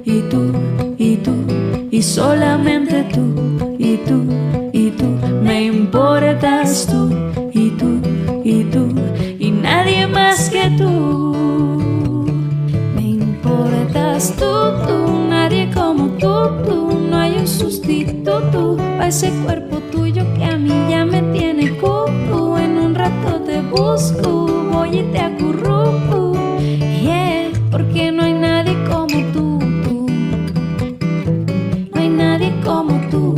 y tú, y tú, y solamente tú, y tú, y tú, me importas tú, y tú, y tú, y nadie más que tú. Me importas tú, nadie como tú, no hay un sustituto a ese cuerpo tuyo que a mí ya me tiene cucu. En un rato te busco, voy y te acurruco, yeah, porque no hay nadie como tú, no hay nadie como tú,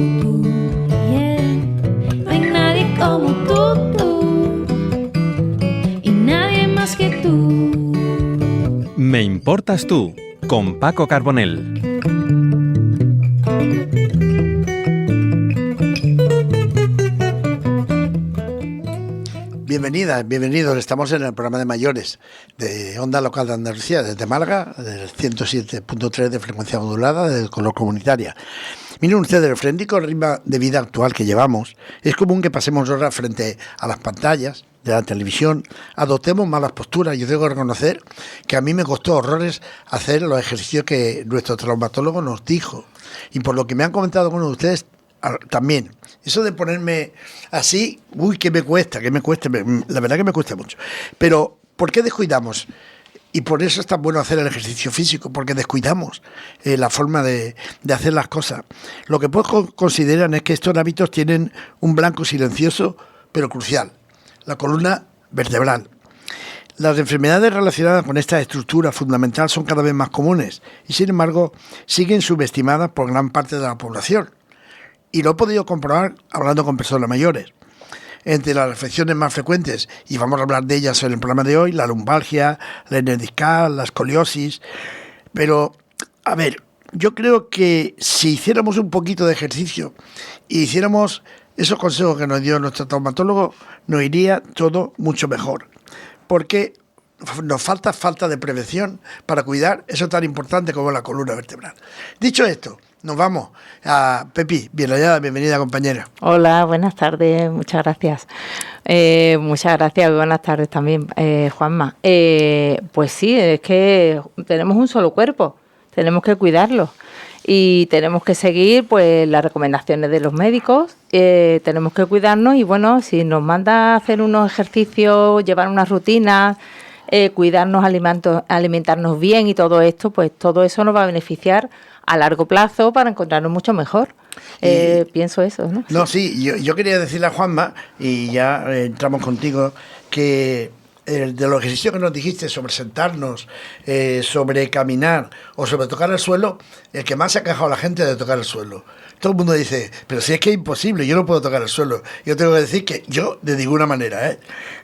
yeah, no hay nadie como tú, y nadie más que tú. Me importas tú, con Paco Carbonell. Bienvenidas, bienvenidos. Estamos en el programa de mayores de Onda Local de Andalucía, desde Málaga, del 107.3 de frecuencia modulada, del color comunitaria. Miren ustedes, el frenético ritmo de vida actual que llevamos, es común que pasemos horas frente a las pantallas de la televisión, adoptemos malas posturas. Yo tengo que reconocer que a mí me costó horrores hacer los ejercicios que nuestro traumatólogo nos dijo. Y por lo que me han comentado algunos de ustedes, también, eso de ponerme así, que me cuesta, la verdad que me cuesta mucho. Pero, ¿por qué descuidamos? Y por eso es tan bueno hacer el ejercicio físico, porque descuidamos la forma de hacer las cosas. Lo que pocos consideran es que estos hábitos tienen un blanco silencioso, pero crucial: la columna vertebral. Las enfermedades relacionadas con esta estructura fundamental son cada vez más comunes y, sin embargo, siguen subestimadas por gran parte de la población. Y lo he podido comprobar hablando con personas mayores. Entre las afecciones más frecuentes, y vamos a hablar de ellas en el programa de hoy, la lumbalgia, la hernia discal, la escoliosis. Pero, a ver, yo creo que si hiciéramos un poquito de ejercicio y hiciéramos esos consejos que nos dio nuestro traumatólogo, nos iría todo mucho mejor. Porque nos falta de prevención para cuidar eso tan importante como la columna vertebral. Dicho esto, nos vamos a Pepi. Bien hallada, bienvenida, compañera. Hola, buenas tardes, muchas gracias. Muchas gracias, buenas tardes también, Juanma. Pues sí, es que tenemos un solo cuerpo, tenemos que cuidarlo y tenemos que seguir pues las recomendaciones de los médicos, tenemos que cuidarnos y bueno, si nos manda a hacer unos ejercicios, llevar unas rutinas, cuidarnos, alimentarnos bien y todo esto, pues todo eso nos va a beneficiar a largo plazo para encontrarnos mucho mejor. Pienso eso, ¿no? No, sí, yo quería decirle a Juanma, y ya entramos contigo, que de los ejercicios que nos dijiste sobre sentarnos, sobre caminar o sobre tocar el suelo, el que más se ha quejado la gente es de tocar el suelo. Todo el mundo dice, pero si es que es imposible, yo no puedo tocar el suelo. Yo tengo que decir que yo de ninguna manera,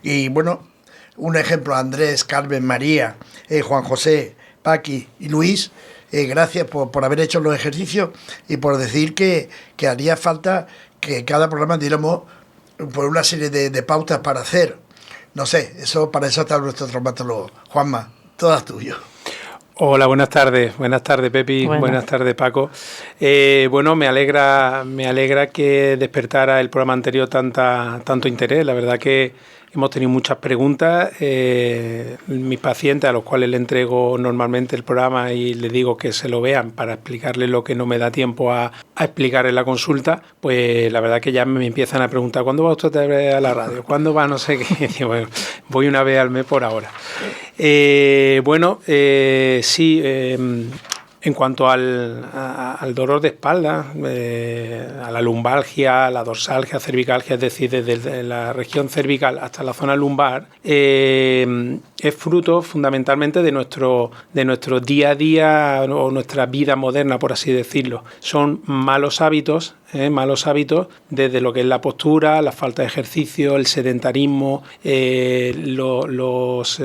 Y bueno, un ejemplo: Andrés, Carmen, María, Juan José, Paqui y Luis. Gracias por haber hecho los ejercicios y por decir que haría falta que cada programa diéramos por una serie de pautas para hacer. No sé, para eso está nuestro traumatólogo. Juanma, todas tuyas. Hola, buenas tardes Pepi, buenas tardes Paco. Bueno, me alegra que despertara el programa anterior tanto interés. La verdad que hemos tenido muchas preguntas. Mis pacientes, a los cuales le entrego normalmente el programa y les digo que se lo vean para explicarles lo que no me da tiempo a explicar en la consulta, pues la verdad que ya me empiezan a preguntar: ¿cuándo va usted a la radio? ¿Cuándo va no sé qué? Y digo, bueno, voy una vez al mes por ahora. Sí, en cuanto al dolor de espalda, a la lumbalgia, a la dorsalgia, cervicalgia, es decir, desde la región cervical hasta la zona lumbar, es fruto fundamentalmente de nuestro día a día o nuestra vida moderna, por así decirlo. Son malos hábitos desde lo que es la postura, la falta de ejercicio, el sedentarismo, los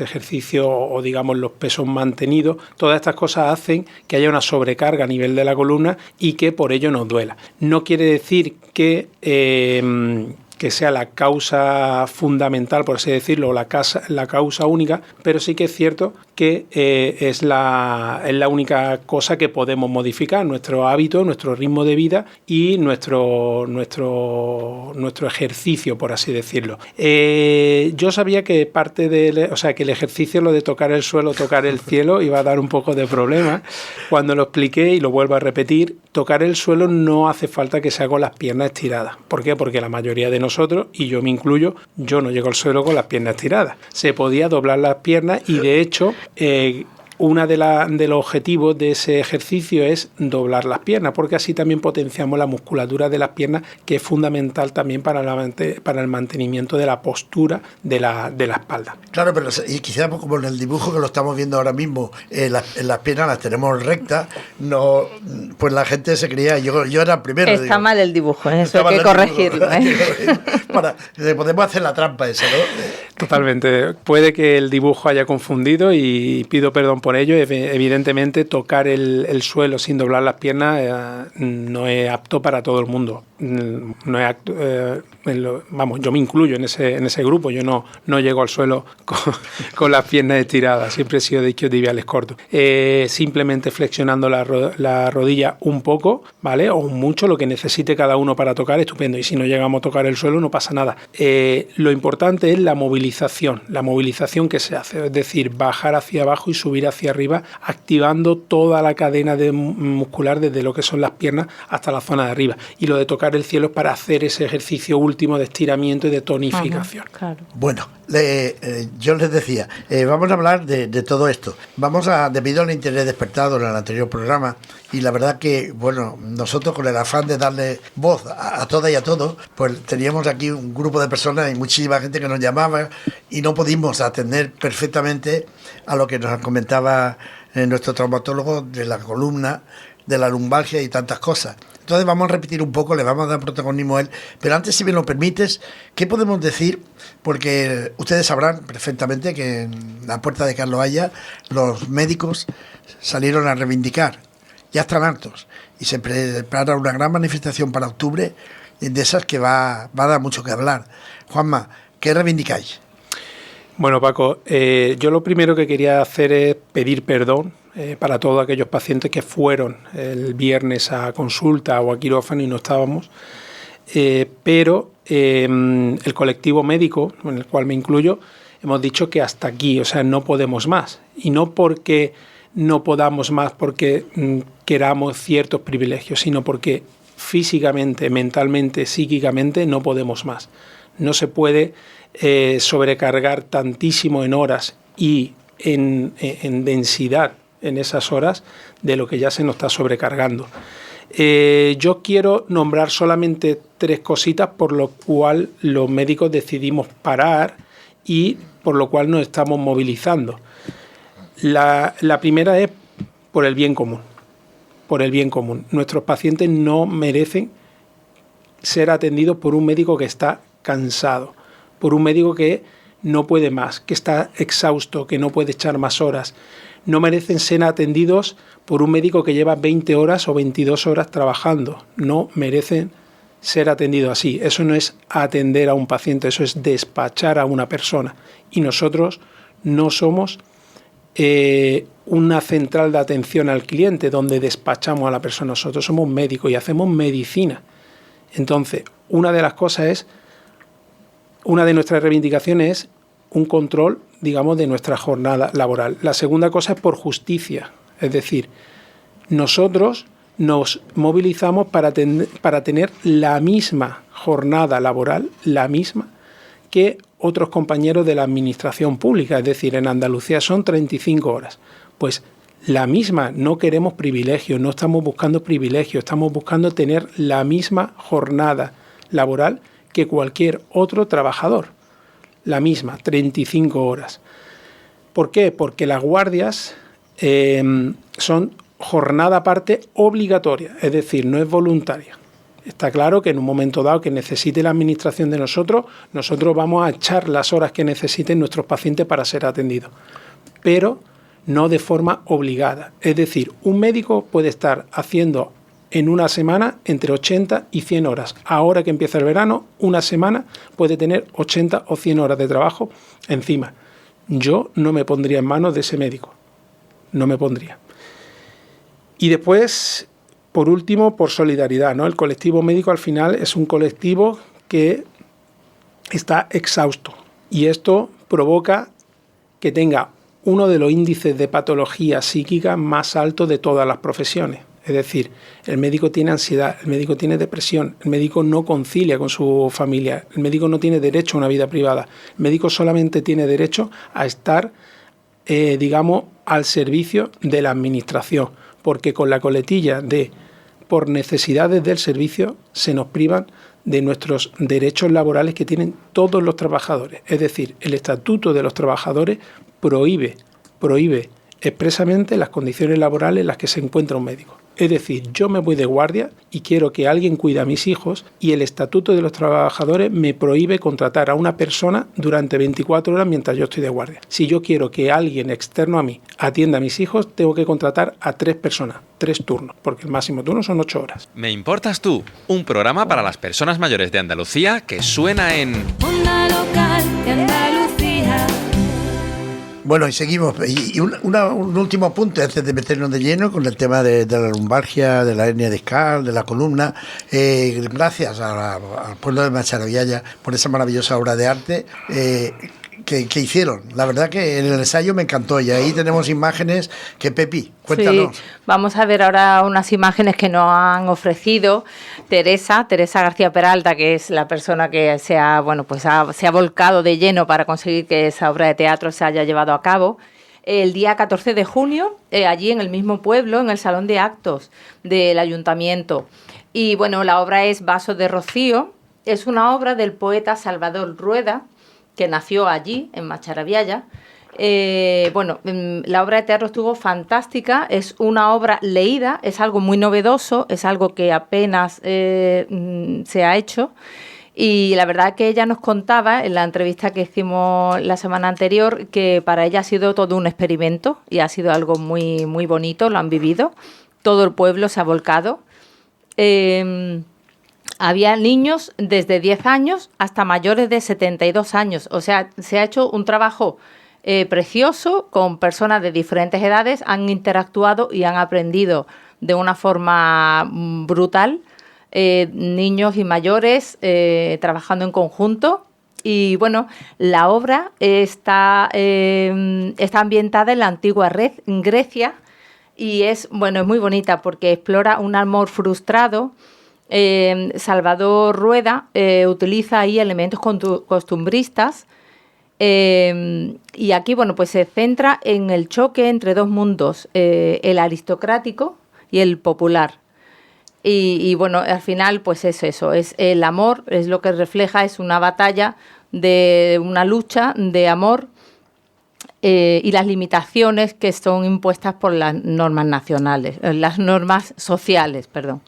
ejercicios o digamos los pesos mantenidos. Todas estas cosas hacen que haya una sobrecarga a nivel de la columna y que por ello nos duela. No quiere decir que que sea la causa fundamental, por así decirlo, o la causa única, pero sí que es cierto que es la única cosa que podemos modificar, nuestro hábito, nuestro ritmo de vida y nuestro ejercicio, por así decirlo. Yo sabía que que el ejercicio, lo de tocar el suelo, tocar el cielo, iba a dar un poco de problema. Cuando lo expliqué, y lo vuelvo a repetir, tocar el suelo no hace falta que sea con las piernas estiradas. ¿Por qué? Porque la mayoría de nosotros, y yo me incluyo, yo no llego al suelo con las piernas estiradas. Se podía doblar las piernas y, de hecho, uno de los objetivos de ese ejercicio es doblar las piernas, porque así también potenciamos la musculatura de las piernas, que es fundamental también para el mantenimiento de la postura de la espalda. Claro, pero y quizás como en el dibujo que lo estamos viendo ahora mismo, las piernas las tenemos rectas, no, pues la gente se creía, yo era el primero. Está mal el dibujo, eso hay que corregirlo. Podemos hacer la trampa esa, ¿no? Totalmente. Puede que el dibujo haya confundido y pido perdón por ello. Evidentemente, tocar el suelo sin doblar las piernas no es apto para todo el mundo. No es apto, yo me incluyo en ese grupo. Yo no llego al suelo con las piernas estiradas. Siempre he sido de isquiotibiales cortos. Simplemente flexionando la rodilla un poco, ¿vale? O mucho, lo que necesite cada uno para tocar, estupendo. Y si no llegamos a tocar el suelo, no pasa nada. Lo importante es la movilización que se hace, es decir, bajar hacia abajo y subir hacia arriba, activando toda la cadena muscular desde lo que son las piernas hasta la zona de arriba. Y lo de tocar el cielo es para hacer ese ejercicio último de estiramiento y de tonificación. Claro. Bueno, yo les decía, vamos a hablar de todo esto. Debido al interés despertado en el anterior programa, y la verdad que, bueno, nosotros con el afán de darle voz a todas y a todos, pues teníamos aquí un grupo de personas y muchísima gente que nos llamaba y no pudimos atender perfectamente a lo que nos comentaba nuestro traumatólogo de la columna, de la lumbalgia y tantas cosas. Entonces vamos a repetir un poco, le vamos a dar protagonismo a él, pero antes, si me lo permites, ¿qué podemos decir? Porque ustedes sabrán perfectamente que en la puerta de Carlos Haya los médicos salieron a reivindicar, ya están hartos, y se prepara una gran manifestación para octubre, de esas que va a dar mucho que hablar. Juanma, ¿qué reivindicáis? Bueno, Paco, yo lo primero que quería hacer es pedir perdón para todos aquellos pacientes que fueron el viernes a consulta o a quirófano y no estábamos, pero el colectivo médico, en el cual me incluyo, hemos dicho que hasta aquí, o sea, no podemos más. Y no porque no podamos más porque queramos ciertos privilegios, sino porque físicamente, mentalmente, psíquicamente no podemos más. No se puede sobrecargar tantísimo en horas y en densidad en esas horas de lo que ya se nos está sobrecargando. Yo quiero nombrar solamente 3 cositas por lo cual los médicos decidimos parar y por lo cual nos estamos movilizando. La primera es por el bien común. Por el bien común. Nuestros pacientes no merecen ser atendidos por un médico que está cansado, por un médico que no puede más, que está exhausto, que no puede echar más horas. No merecen ser atendidos por un médico que lleva 20 horas o 22 horas trabajando. No merecen ser atendidos así. Eso no es atender a un paciente, eso es despachar a una persona. Y nosotros no somos una central de atención al cliente donde despachamos a la persona. Nosotros somos médicos y hacemos medicina. Entonces, una de nuestras reivindicaciones es un control, digamos, de nuestra jornada laboral. La segunda cosa es por justicia. Es decir, nosotros nos movilizamos para tener la misma jornada laboral, la misma, que otros compañeros de la administración pública. Es decir, en Andalucía son 35 horas. Pues la misma, no queremos privilegios, no estamos buscando privilegios, estamos buscando tener la misma jornada laboral que cualquier otro trabajador. La misma, 35 horas. ¿Por qué? Porque las guardias son jornada aparte obligatoria, es decir, no es voluntaria. Está claro que en un momento dado que necesite la administración de nosotros vamos a echar las horas que necesiten nuestros pacientes para ser atendidos, pero no de forma obligada. Es decir, un médico puede estar haciendo en una semana entre 80 y 100 horas. Ahora que empieza el verano, una semana puede tener 80 o 100 horas de trabajo encima. Yo no me pondría en manos de ese médico. No me pondría. Y después, por último, por solidaridad, ¿no? El colectivo médico al final es un colectivo que está exhausto. Y esto provoca que tenga uno de los índices de patología psíquica más altos de todas las profesiones. Es decir, el médico tiene ansiedad, el médico tiene depresión, el médico no concilia con su familia, el médico no tiene derecho a una vida privada, el médico solamente tiene derecho a estar, digamos, al servicio de la administración, porque con la coletilla de por necesidades del servicio se nos privan de nuestros derechos laborales que tienen todos los trabajadores. Es decir, el Estatuto de los Trabajadores prohíbe expresamente las condiciones laborales en las que se encuentra un médico. Es decir, yo me voy de guardia y quiero que alguien cuide a mis hijos y el Estatuto de los Trabajadores me prohíbe contratar a una persona durante 24 horas mientras yo estoy de guardia. Si yo quiero que alguien externo a mí atienda a mis hijos, tengo que contratar a 3 personas, 3 turnos, porque el máximo turno son 8 horas. Me importas tú, un programa para las personas mayores de Andalucía que suena en Onda Local de Andalucía. Bueno, y seguimos. Y un último apunte antes de meternos de lleno con el tema de la lumbalgia, de la hernia discal, de la columna. Gracias al pueblo de Macharabiaya por esa maravillosa obra de arte que hicieron. La verdad que en el ensayo me encantó y ahí tenemos imágenes que Pepi, cuéntanos. Sí, vamos a ver ahora unas imágenes que nos han ofrecido Teresa García Peralta, que es la persona que se ha volcado de lleno para conseguir que esa obra de teatro se haya llevado a cabo. El día 14 de junio, allí en el mismo pueblo, en el Salón de Actos del Ayuntamiento. Y bueno, la obra es Vaso de Rocío. Es una obra del poeta Salvador Rueda, que nació allí, en Macharabiaya. La obra de teatro estuvo fantástica, es una obra leída, es algo muy novedoso, es algo que apenas se ha hecho. Y la verdad que ella nos contaba en la entrevista que hicimos la semana anterior que para ella ha sido todo un experimento y ha sido algo muy, muy bonito, lo han vivido. Todo el pueblo se ha volcado. Había niños desde 10 años hasta mayores de 72 años. O sea, se ha hecho un trabajo precioso con personas de diferentes edades. Han interactuado y han aprendido de una forma brutal. Niños y mayores trabajando en conjunto. Y bueno, la obra está ambientada en la antigua Grecia y es muy bonita porque explora un amor frustrado. Salvador Rueda utiliza ahí elementos costumbristas y aquí pues se centra en el choque entre dos mundos, el aristocrático y el popular. Y al final pues es eso, es el amor, es lo que refleja, es una batalla de una lucha de amor y las limitaciones que son impuestas por las normas nacionales, las normas sociales, perdón.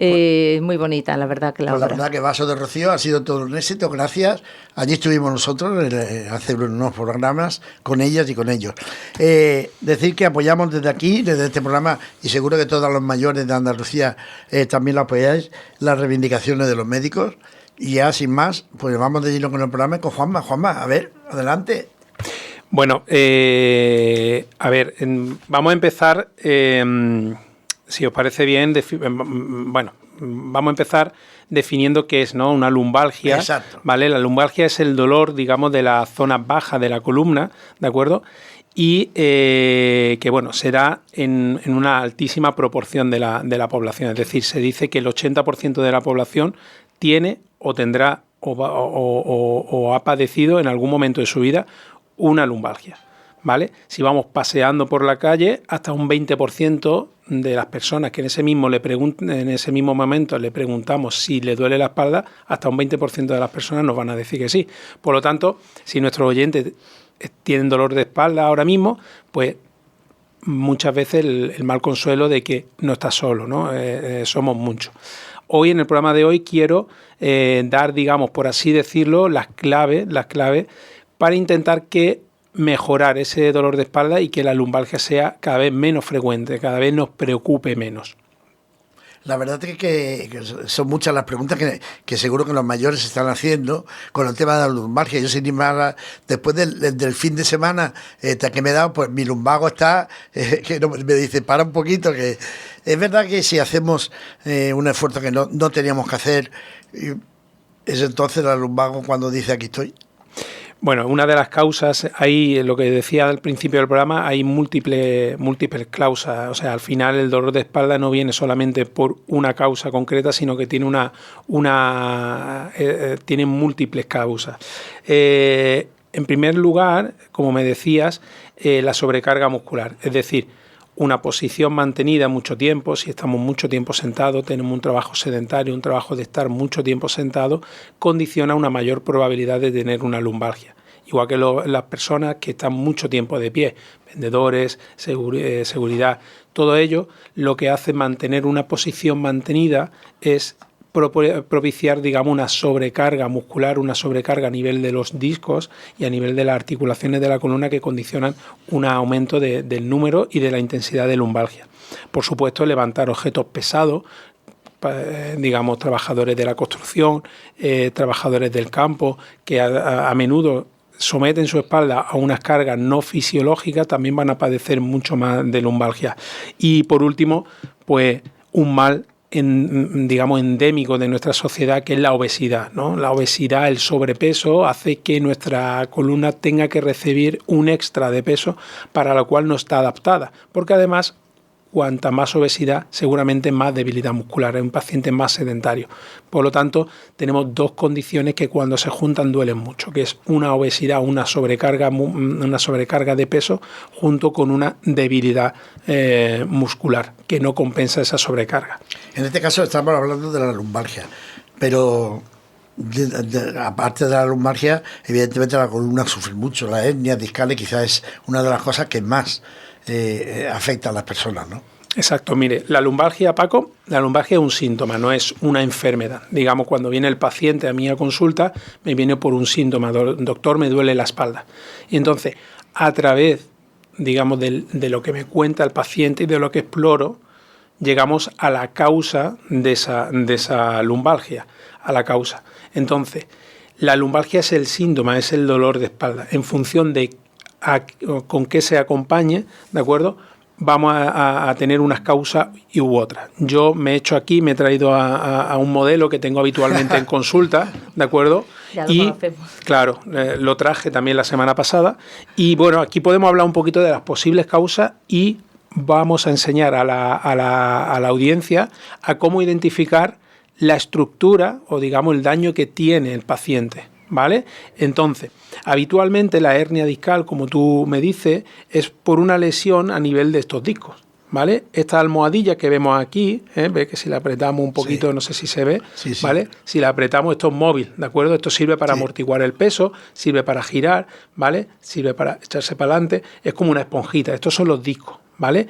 Muy bonita, la verdad que la obra. La verdad que Vaso de Rocío ha sido todo un éxito, gracias. Allí estuvimos nosotros hacer unos programas con ellas y con ellos. Decir que apoyamos desde aquí, desde este programa, y seguro que todos los mayores de Andalucía también lo apoyáis, las reivindicaciones de los médicos. Y ya sin más, pues vamos de lleno con el programa con Juanma. Juanma, a ver, adelante. Bueno, vamos a empezar... si os parece bien, vamos a empezar definiendo qué es, ¿no? Una lumbalgia. Exacto. ¿Vale? La lumbalgia es el dolor, digamos, de la zona baja de la columna, ¿de acuerdo? Y se da en una altísima proporción de la población. Es decir, se dice que el 80% de la población tiene o tendrá o ha padecido en algún momento de su vida una lumbalgia. ¿Vale? Si vamos paseando por la calle, hasta un 20% de las personas que en ese mismo momento le preguntamos si le duele la espalda, hasta un 20% de las personas nos van a decir que sí. Por lo tanto, si nuestros oyentes tienen dolor de espalda ahora mismo, pues muchas veces el mal consuelo de que no está solo, ¿no? Somos muchos. Hoy, en el programa de hoy, quiero dar, digamos, por así decirlo, las claves para intentar mejorar ese dolor de espalda y que la lumbalgia sea cada vez menos frecuente, cada vez nos preocupe menos. La verdad es que son muchas las preguntas que seguro que los mayores están haciendo con el tema de la lumbalgia. Yo sin ir más, después del fin de semana que me he dado, pues mi lumbago está, que me dice, para un poquito, que es verdad que si hacemos un esfuerzo que no teníamos que hacer, es entonces la lumbago cuando dice aquí estoy. Bueno, una de las causas, hay lo que decía al principio del programa, hay múltiples causas. O sea, al final el dolor de espalda no viene solamente por una causa concreta, sino que tiene tiene múltiples causas. En primer lugar, como me decías, la sobrecarga muscular, es decir, una posición mantenida mucho tiempo. Si estamos mucho tiempo sentados, tenemos un trabajo sedentario, un trabajo de estar mucho tiempo sentado, condiciona una mayor probabilidad de tener una lumbalgia. Igual que las personas que están mucho tiempo de pie, vendedores, seguridad, todo ello lo que hace mantener una posición mantenida es propiciar, digamos, una sobrecarga muscular, una sobrecarga a nivel de los discos y a nivel de las articulaciones de la columna que condicionan un aumento del número y de la intensidad de lumbalgia. Por supuesto, levantar objetos pesados, digamos, trabajadores de la construcción, trabajadores del campo, que a menudo someten su espalda a unas cargas no fisiológicas, también van a padecer mucho más de lumbalgia. Y por último, pues un mal digamos endémico de nuestra sociedad, que es la obesidad, ¿no? La obesidad, el sobrepeso, hace que nuestra columna tenga que recibir un extra de peso para lo cual no está adaptada, porque además cuanta más obesidad, seguramente más debilidad muscular, es un paciente más sedentario. Por lo tanto, tenemos dos condiciones que cuando se juntan duelen mucho, que es una obesidad, una sobrecarga de peso junto con una debilidad muscular que no compensa esa sobrecarga. En este caso estamos hablando de la lumbalgia, pero aparte de la lumbalgia, evidentemente la columna sufre mucho, la hernia discal quizás es una de las cosas que más afecta a las personas, ¿no? Exacto, mire, la lumbalgia, Paco, la lumbalgia es un síntoma, no es una enfermedad. Digamos, cuando viene el paciente a mí a consulta, me viene por un síntoma, doctor, me duele la espalda. Y entonces, a través, digamos, de lo que me cuenta el paciente y de lo que exploro, llegamos a la causa de esa lumbalgia, a la causa. Entonces, la lumbalgia es el síntoma, es el dolor de espalda. En función de con qué se acompañe, ¿de acuerdo?, vamos a tener unas causas u otras. Yo me he traído a un modelo que tengo habitualmente en consulta, ¿de acuerdo? Ya lo conocemos. Claro, lo traje también la semana pasada. Y bueno, aquí podemos hablar un poquito de las posibles causas y vamos a enseñar a la audiencia a cómo identificar la estructura o, digamos, el daño que tiene el paciente, ¿vale? Entonces, habitualmente la hernia discal, como tú me dices, es por una lesión a nivel de estos discos, ¿vale? Esta almohadilla que vemos aquí, ve que si la apretamos un poquito, sí, no sé si se ve, sí, sí, ¿vale? Si la apretamos, esto es móvil, ¿de acuerdo? Esto sirve para amortiguar el peso, sirve para girar, ¿vale? Sirve para echarse para adelante, es como una esponjita, estos son los discos, ¿vale?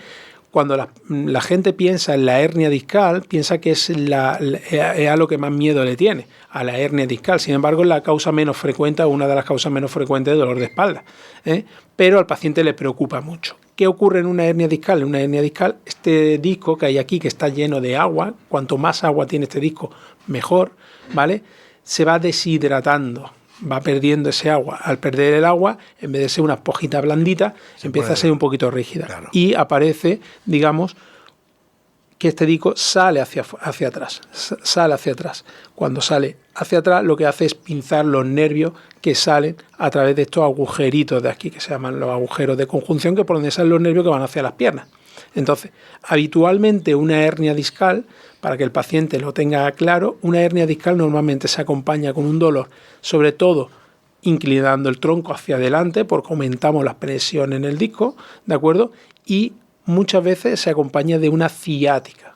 Cuando la gente piensa en la hernia discal, piensa que es a lo que más miedo le tiene, a la hernia discal. Sin embargo, es la causa menos frecuente, una de las causas menos frecuentes de dolor de espalda, pero al paciente le preocupa mucho. ¿Qué ocurre en una hernia discal? En una hernia discal, este disco que hay aquí, que está lleno de agua, cuanto más agua tiene este disco, mejor, ¿vale? Se va deshidratando, va perdiendo ese agua. Al perder el agua, en vez de ser una esponjita blandita, empieza a ser un poquito rígida. Claro. Y aparece, digamos, que este disco sale hacia atrás. Sale hacia atrás. Cuando sale hacia atrás, lo que hace es pinzar los nervios que salen a través de estos agujeritos de aquí, que se llaman los agujeros de conjunción, que por donde salen los nervios que van hacia las piernas. Entonces, habitualmente una hernia discal, para que el paciente lo tenga claro, una hernia discal normalmente se acompaña con un dolor, sobre todo inclinando el tronco hacia adelante, porque aumentamos la presión en el disco, ¿de acuerdo? Y muchas veces se acompaña de una ciática.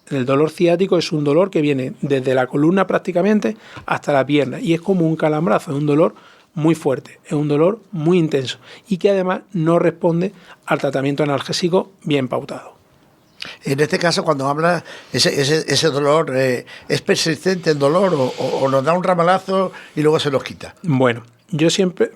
El dolor ciático es un dolor que viene desde la columna prácticamente hasta la pierna y es como un calambrazo, es un dolor muy fuerte, es un dolor muy intenso y que además no responde al tratamiento analgésico bien pautado. En este caso, cuando habla ese dolor, ¿es persistente el dolor o nos da un ramalazo y luego se nos quita? Bueno, yo siempre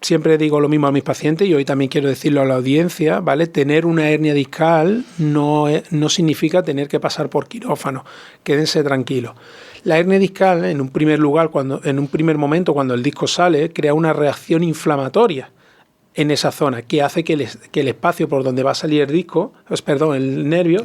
siempre digo lo mismo a mis pacientes y hoy también quiero decirlo a la audiencia, ¿vale? Tener una hernia discal no significa tener que pasar por quirófano. Quédense tranquilos. La hernia discal, en un primer momento, cuando el disco sale, crea una reacción inflamatoria en esa zona que hace que el espacio por donde va a salir el nervio,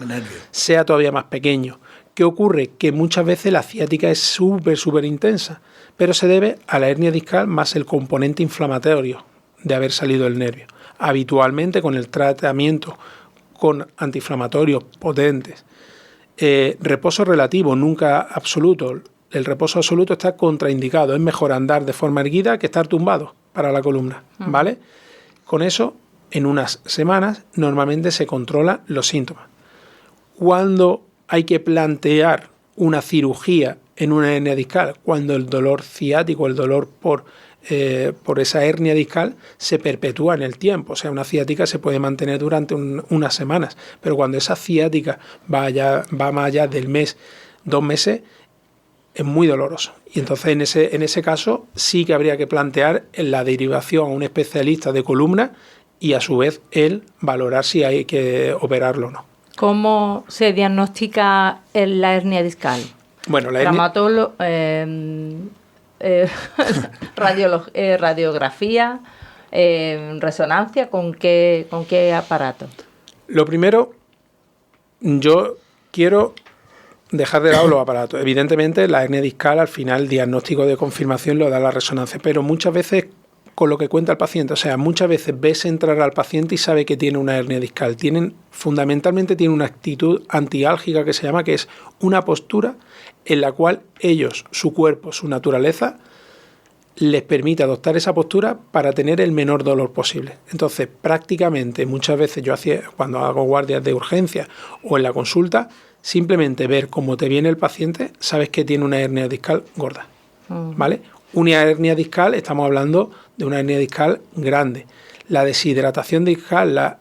sea todavía más pequeño. ¿Qué ocurre? Que muchas veces la ciática es súper intensa, pero se debe a la hernia discal más el componente inflamatorio de haber salido el nervio. Habitualmente con el tratamiento con antiinflamatorios potentes, reposo relativo, nunca absoluto. El reposo absoluto está contraindicado. Es mejor andar de forma erguida que estar tumbado para la columna, ¿vale? Con eso, en unas semanas, normalmente se controlan los síntomas. Cuando hay que plantear una cirugía en una hernia discal, cuando el dolor ciático, el dolor por esa hernia discal se perpetúa en el tiempo. O sea, una ciática se puede mantener durante unas semanas, pero cuando esa ciática va más allá del mes, 2 meses, es muy doloroso. Y entonces en ese caso sí que habría que plantear la derivación a un especialista de columna y a su vez él valorar si hay que operarlo o no. ¿Cómo se diagnostica la hernia discal? Bueno, radiografía, resonancia, ¿con qué aparato? Lo primero, yo quiero dejar de lado los aparatos. Evidentemente, la hernia discal, al final, el diagnóstico de confirmación lo da la resonancia, pero muchas veces con lo que cuenta el paciente, o sea, muchas veces ves entrar al paciente y sabe que tiene una hernia discal. Fundamentalmente tiene una actitud antiálgica que se llama, que es una postura en la cual ellos, su cuerpo, su naturaleza, les permite adoptar esa postura para tener el menor dolor posible. Entonces, prácticamente, muchas veces cuando hago guardias de urgencia o en la consulta, simplemente ver cómo te viene el paciente, sabes que tiene una hernia discal gorda, ¿vale? Una hernia discal, estamos hablando de una hernia discal grande. La deshidratación discal, la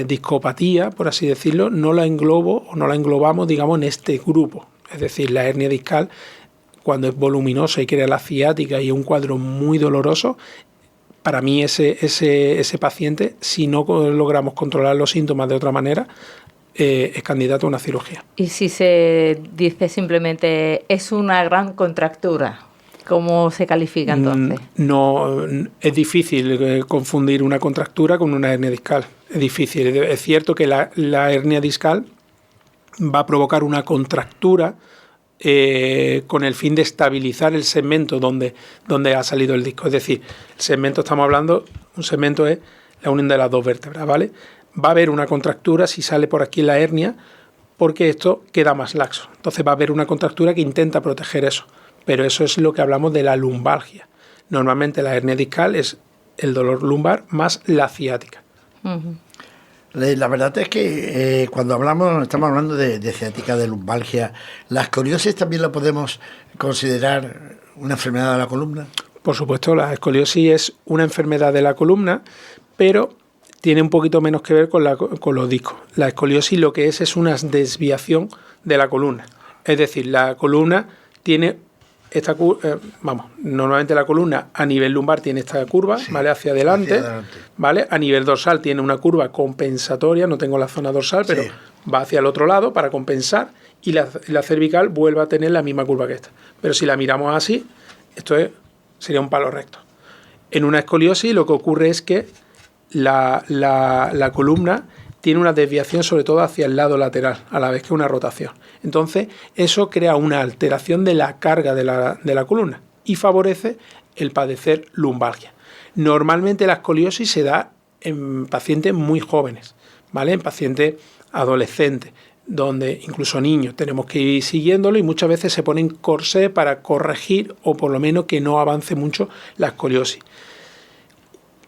discopatía, por así decirlo, no la englobamos, digamos, en este grupo. Es decir, la hernia discal, cuando es voluminosa y crea la ciática y es un cuadro muy doloroso, para mí ese paciente, si no logramos controlar los síntomas de otra manera, es candidato a una cirugía. Y si se dice simplemente es una gran contractura, ¿cómo se califica entonces? No, es difícil confundir una contractura con una hernia discal. Es difícil. Es cierto que la hernia discal va a provocar una contractura con el fin de estabilizar el segmento donde ha salido el disco. Es decir, el segmento, estamos hablando, un segmento es la unión de las dos vértebras, ¿vale? Va a haber una contractura si sale por aquí la hernia, porque esto queda más laxo. Entonces va a haber una contractura que intenta proteger eso. Pero eso es lo que hablamos de la lumbalgia. Normalmente la hernia discal es el dolor lumbar más la ciática. Uh-huh. La verdad es que cuando estamos hablando de ciática, de lumbalgia, ¿la escoliosis también la podemos considerar una enfermedad de la columna? Por supuesto, la escoliosis es una enfermedad de la columna, pero tiene un poquito menos que ver con los discos. La escoliosis lo que es una desviación de la columna. Es decir, la columna tiene normalmente la columna a nivel lumbar tiene esta curva, sí, ¿vale? Hacia adelante, ¿vale? A nivel dorsal tiene una curva compensatoria, no tengo la zona dorsal, pero sí, va hacia el otro lado para compensar, y la cervical vuelve a tener la misma curva que esta. Pero si la miramos así, sería un palo recto. En una escoliosis lo que ocurre es que la columna tiene una desviación sobre todo hacia el lado lateral, a la vez que una rotación. Entonces, eso crea una alteración de la carga de la columna y favorece el padecer lumbalgia. Normalmente la escoliosis se da en pacientes muy jóvenes, ¿vale? En pacientes adolescentes, donde incluso niños tenemos que ir siguiéndolo y muchas veces se ponen corsé para corregir o por lo menos que no avance mucho la escoliosis.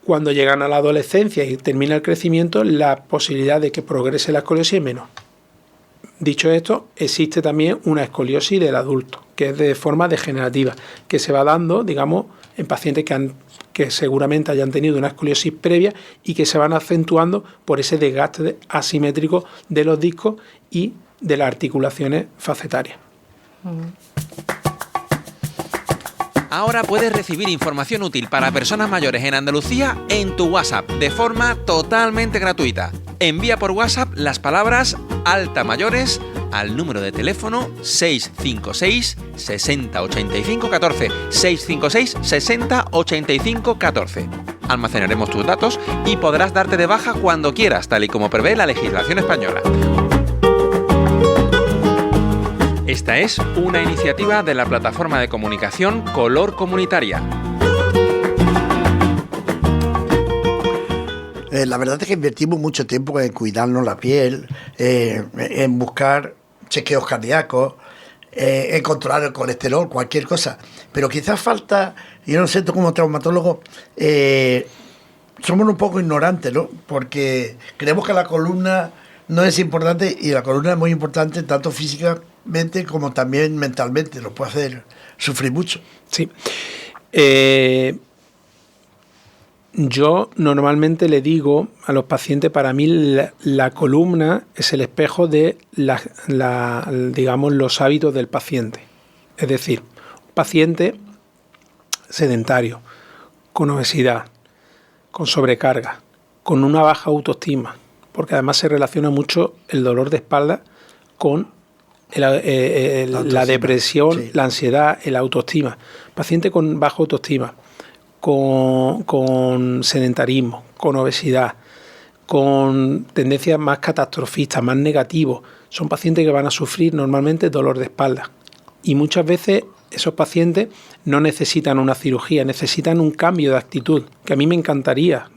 Cuando llegan a la adolescencia y termina el crecimiento, la posibilidad de que progrese la escoliosis es menor. Dicho esto, existe también una escoliosis del adulto, que es de forma degenerativa, que se va dando, digamos, en pacientes que seguramente hayan tenido una escoliosis previa y que se van acentuando por ese desgaste asimétrico de los discos y de las articulaciones facetarias. Ahora puedes recibir información útil para personas mayores en Andalucía en tu WhatsApp de forma totalmente gratuita. Envía por WhatsApp las palabras Alta Mayores al número de teléfono 656 60 85 14, 656 60 85 14. Almacenaremos tus datos y podrás darte de baja cuando quieras, tal y como prevé la legislación española. Esta es una iniciativa de la plataforma de comunicación Color Comunitaria. La verdad es que invertimos mucho tiempo en cuidarnos la piel, en buscar chequeos cardíacos, en controlar el colesterol, cualquier cosa. Pero quizás falta, yo no sé, tú como traumatólogo, somos un poco ignorantes, ¿no? Porque creemos que la columna no es importante, y la columna es muy importante tanto físicamente como también mentalmente, nos puede hacer sufrir mucho. Sí. Yo normalmente le digo a los pacientes, para mí la columna es el espejo de digamos, los hábitos del paciente. Es decir, un paciente sedentario, con obesidad, con sobrecarga, con una baja autoestima, porque además se relaciona mucho el dolor de espalda con la depresión, sí, la ansiedad, el autoestima. Paciente con baja autoestima, con sedentarismo, con obesidad, con tendencias más catastrofistas, más negativos, son pacientes que van a sufrir normalmente dolor de espalda. Y muchas veces esos pacientes no necesitan una cirugía, necesitan un cambio de actitud, que a mí me encantaría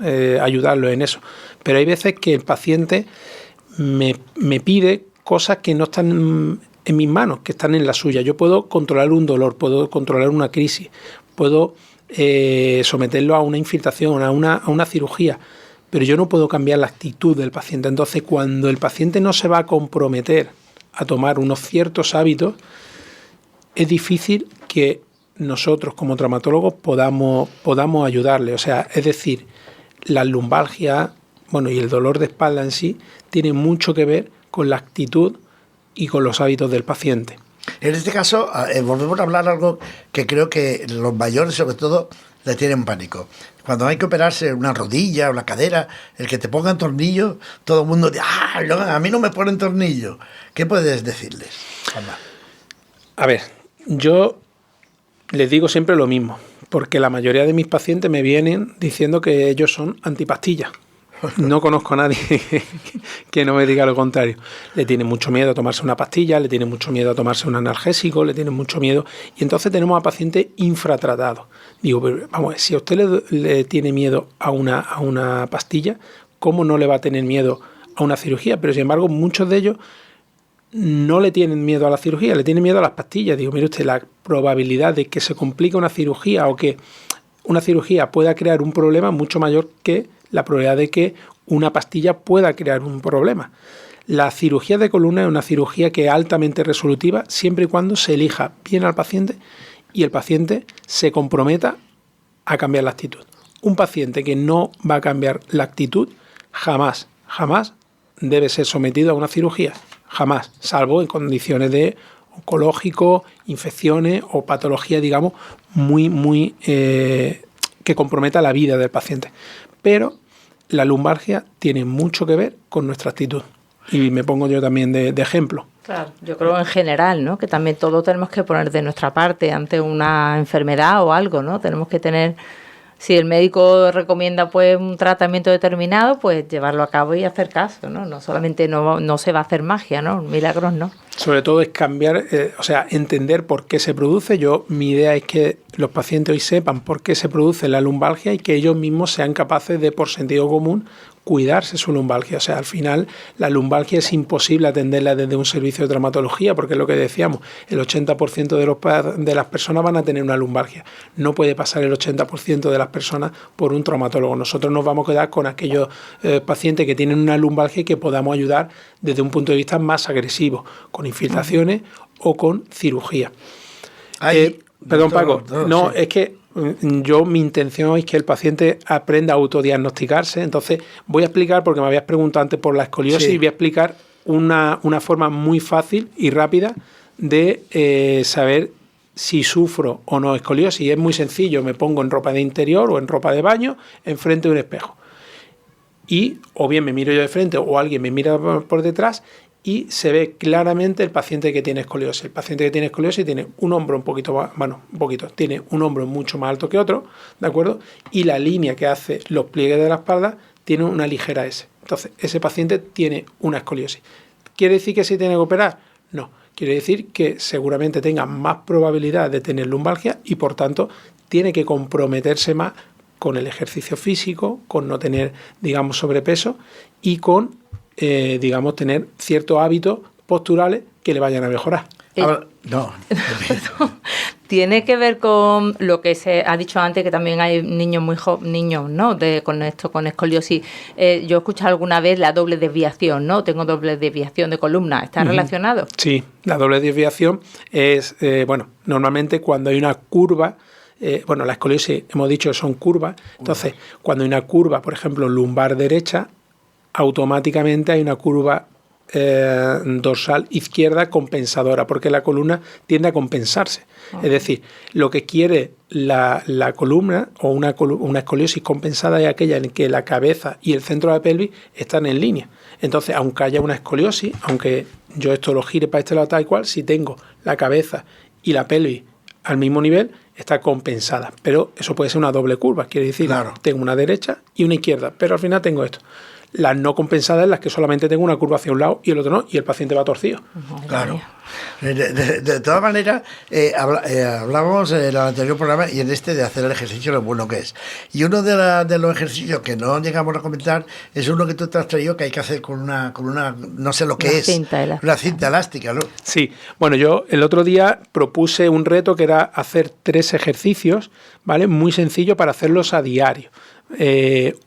ayudarlos en eso. Pero hay veces que el paciente me pide cosas que no están en mis manos, que están en la suya. Yo puedo controlar un dolor, puedo controlar una crisis, puedo someterlo a una infiltración, a una cirugía, pero yo no puedo cambiar la actitud del paciente. Entonces, cuando el paciente no se va a comprometer a tomar unos ciertos hábitos, es difícil que nosotros como traumatólogos podamos ayudarle. O sea, es decir, la lumbalgia, y el dolor de espalda en sí tiene mucho que ver con la actitud y con los hábitos del paciente. En este caso, volvemos a hablar algo que creo que los mayores, sobre todo, le tienen pánico. Cuando hay que operarse una rodilla o la cadera, el que te pongan tornillos, todo el mundo dice, no, a mí no me ponen tornillos. ¿Qué puedes decirles, Juanma? A ver, yo les digo siempre lo mismo, porque la mayoría de mis pacientes me vienen diciendo que ellos son antipastillas. No conozco a nadie que no me diga lo contrario. Le tiene mucho miedo a tomarse una pastilla, le tiene mucho miedo a tomarse un analgésico, le tiene mucho miedo. Y entonces tenemos a pacientes infratratados. Digo, pero vamos, si a usted le tiene miedo a una pastilla, ¿cómo no le va a tener miedo a una cirugía? Pero sin embargo, muchos de ellos no le tienen miedo a la cirugía, le tienen miedo a las pastillas. Digo, mire usted, la probabilidad de que se complique una cirugía o que una cirugía pueda crear un problema es mucho mayor que la probabilidad de que una pastilla pueda crear un problema. La cirugía de columna es una cirugía que es altamente resolutiva siempre y cuando se elija bien al paciente y el paciente se comprometa a cambiar la actitud. Un paciente que no va a cambiar la actitud jamás debe ser sometido a una cirugía. Jamás, salvo en condiciones de oncológico, infecciones o patología, digamos, muy que comprometa la vida del paciente. Pero la lumbalgia tiene mucho que ver con nuestra actitud. Y me pongo yo también de ejemplo. Claro, yo creo en general, ¿no? Que también todos tenemos que poner de nuestra parte ante una enfermedad o algo, ¿no? Tenemos que tener, si el médico recomienda pues un tratamiento determinado, pues llevarlo a cabo y hacer caso, ¿no? No solamente no se va a hacer magia, ¿no? Milagros no. Sobre todo es cambiar, entender por qué se produce. Mi idea es que los pacientes hoy sepan por qué se produce la lumbalgia y que ellos mismos sean capaces de, por sentido común, cuidarse su lumbalgia. O sea, al final la lumbalgia es imposible atenderla desde un servicio de traumatología, porque es lo que decíamos, el 80% de las personas van a tener una lumbalgia. No puede pasar el 80% de las personas por un traumatólogo. Nosotros nos vamos a quedar con aquellos pacientes que tienen una lumbalgia y que podamos ayudar desde un punto de vista más agresivo, con infiltraciones o con cirugía. Perdón, Paco, es que mi intención es que el paciente aprenda a autodiagnosticarse. Entonces voy a explicar, porque me habías preguntado antes por la escoliosis, y voy a explicar una forma muy fácil y rápida de saber si sufro o no escoliosis. Es muy sencillo, me pongo en ropa de interior o en ropa de baño enfrente de un espejo. Y o bien me miro yo de frente o alguien me mira por detrás y se ve claramente el paciente que tiene escoliosis. El paciente que tiene escoliosis tiene un hombro tiene un hombro mucho más alto que otro, ¿de acuerdo? Y la línea que hace los pliegues de la espalda tiene una ligera S. Entonces, ese paciente tiene una escoliosis. ¿Quiere decir que se tiene que operar? No. Quiere decir que seguramente tenga más probabilidad de tener lumbalgia y, por tanto, tiene que comprometerse más con el ejercicio físico, con no tener, digamos, sobrepeso y con, digamos, tener ciertos hábitos posturales que le vayan a mejorar. Tiene que ver con lo que se ha dicho antes, que también hay niños muy niños, ¿no? Con escoliosis. Yo he escuchado alguna vez la doble desviación, ¿no? Tengo doble desviación de columna. ¿Está relacionado? Sí, la doble desviación es, normalmente cuando hay una curva, la escoliosis hemos dicho que son curvas, entonces cuando hay una curva, por ejemplo, lumbar derecha, automáticamente hay una curva dorsal izquierda compensadora, porque la columna tiende a compensarse. Es decir, lo que quiere la columna o una escoliosis compensada es aquella en que la cabeza y el centro de la pelvis están en línea. Entonces, aunque haya una escoliosis, aunque yo esto lo gire para este lado tal cual, si tengo la cabeza y la pelvis al mismo nivel, está compensada. Pero eso puede ser una doble curva, quiere decir, tengo una derecha y una izquierda, pero al final tengo esto. Las no compensadas en las que solamente tengo una curva hacia un lado y el otro no, y el paciente va torcido. Claro. De todas maneras, hablábamos en el anterior programa y en este de hacer el ejercicio, lo bueno que es. Y uno de los ejercicios que no llegamos a comentar es uno que tú te has traído que hay que hacer con una no sé lo que es, una cinta elástica, ¿no? Sí, bueno, yo el otro día propuse un reto que era hacer 3 ejercicios, ¿vale? Muy sencillo para hacerlos a diario.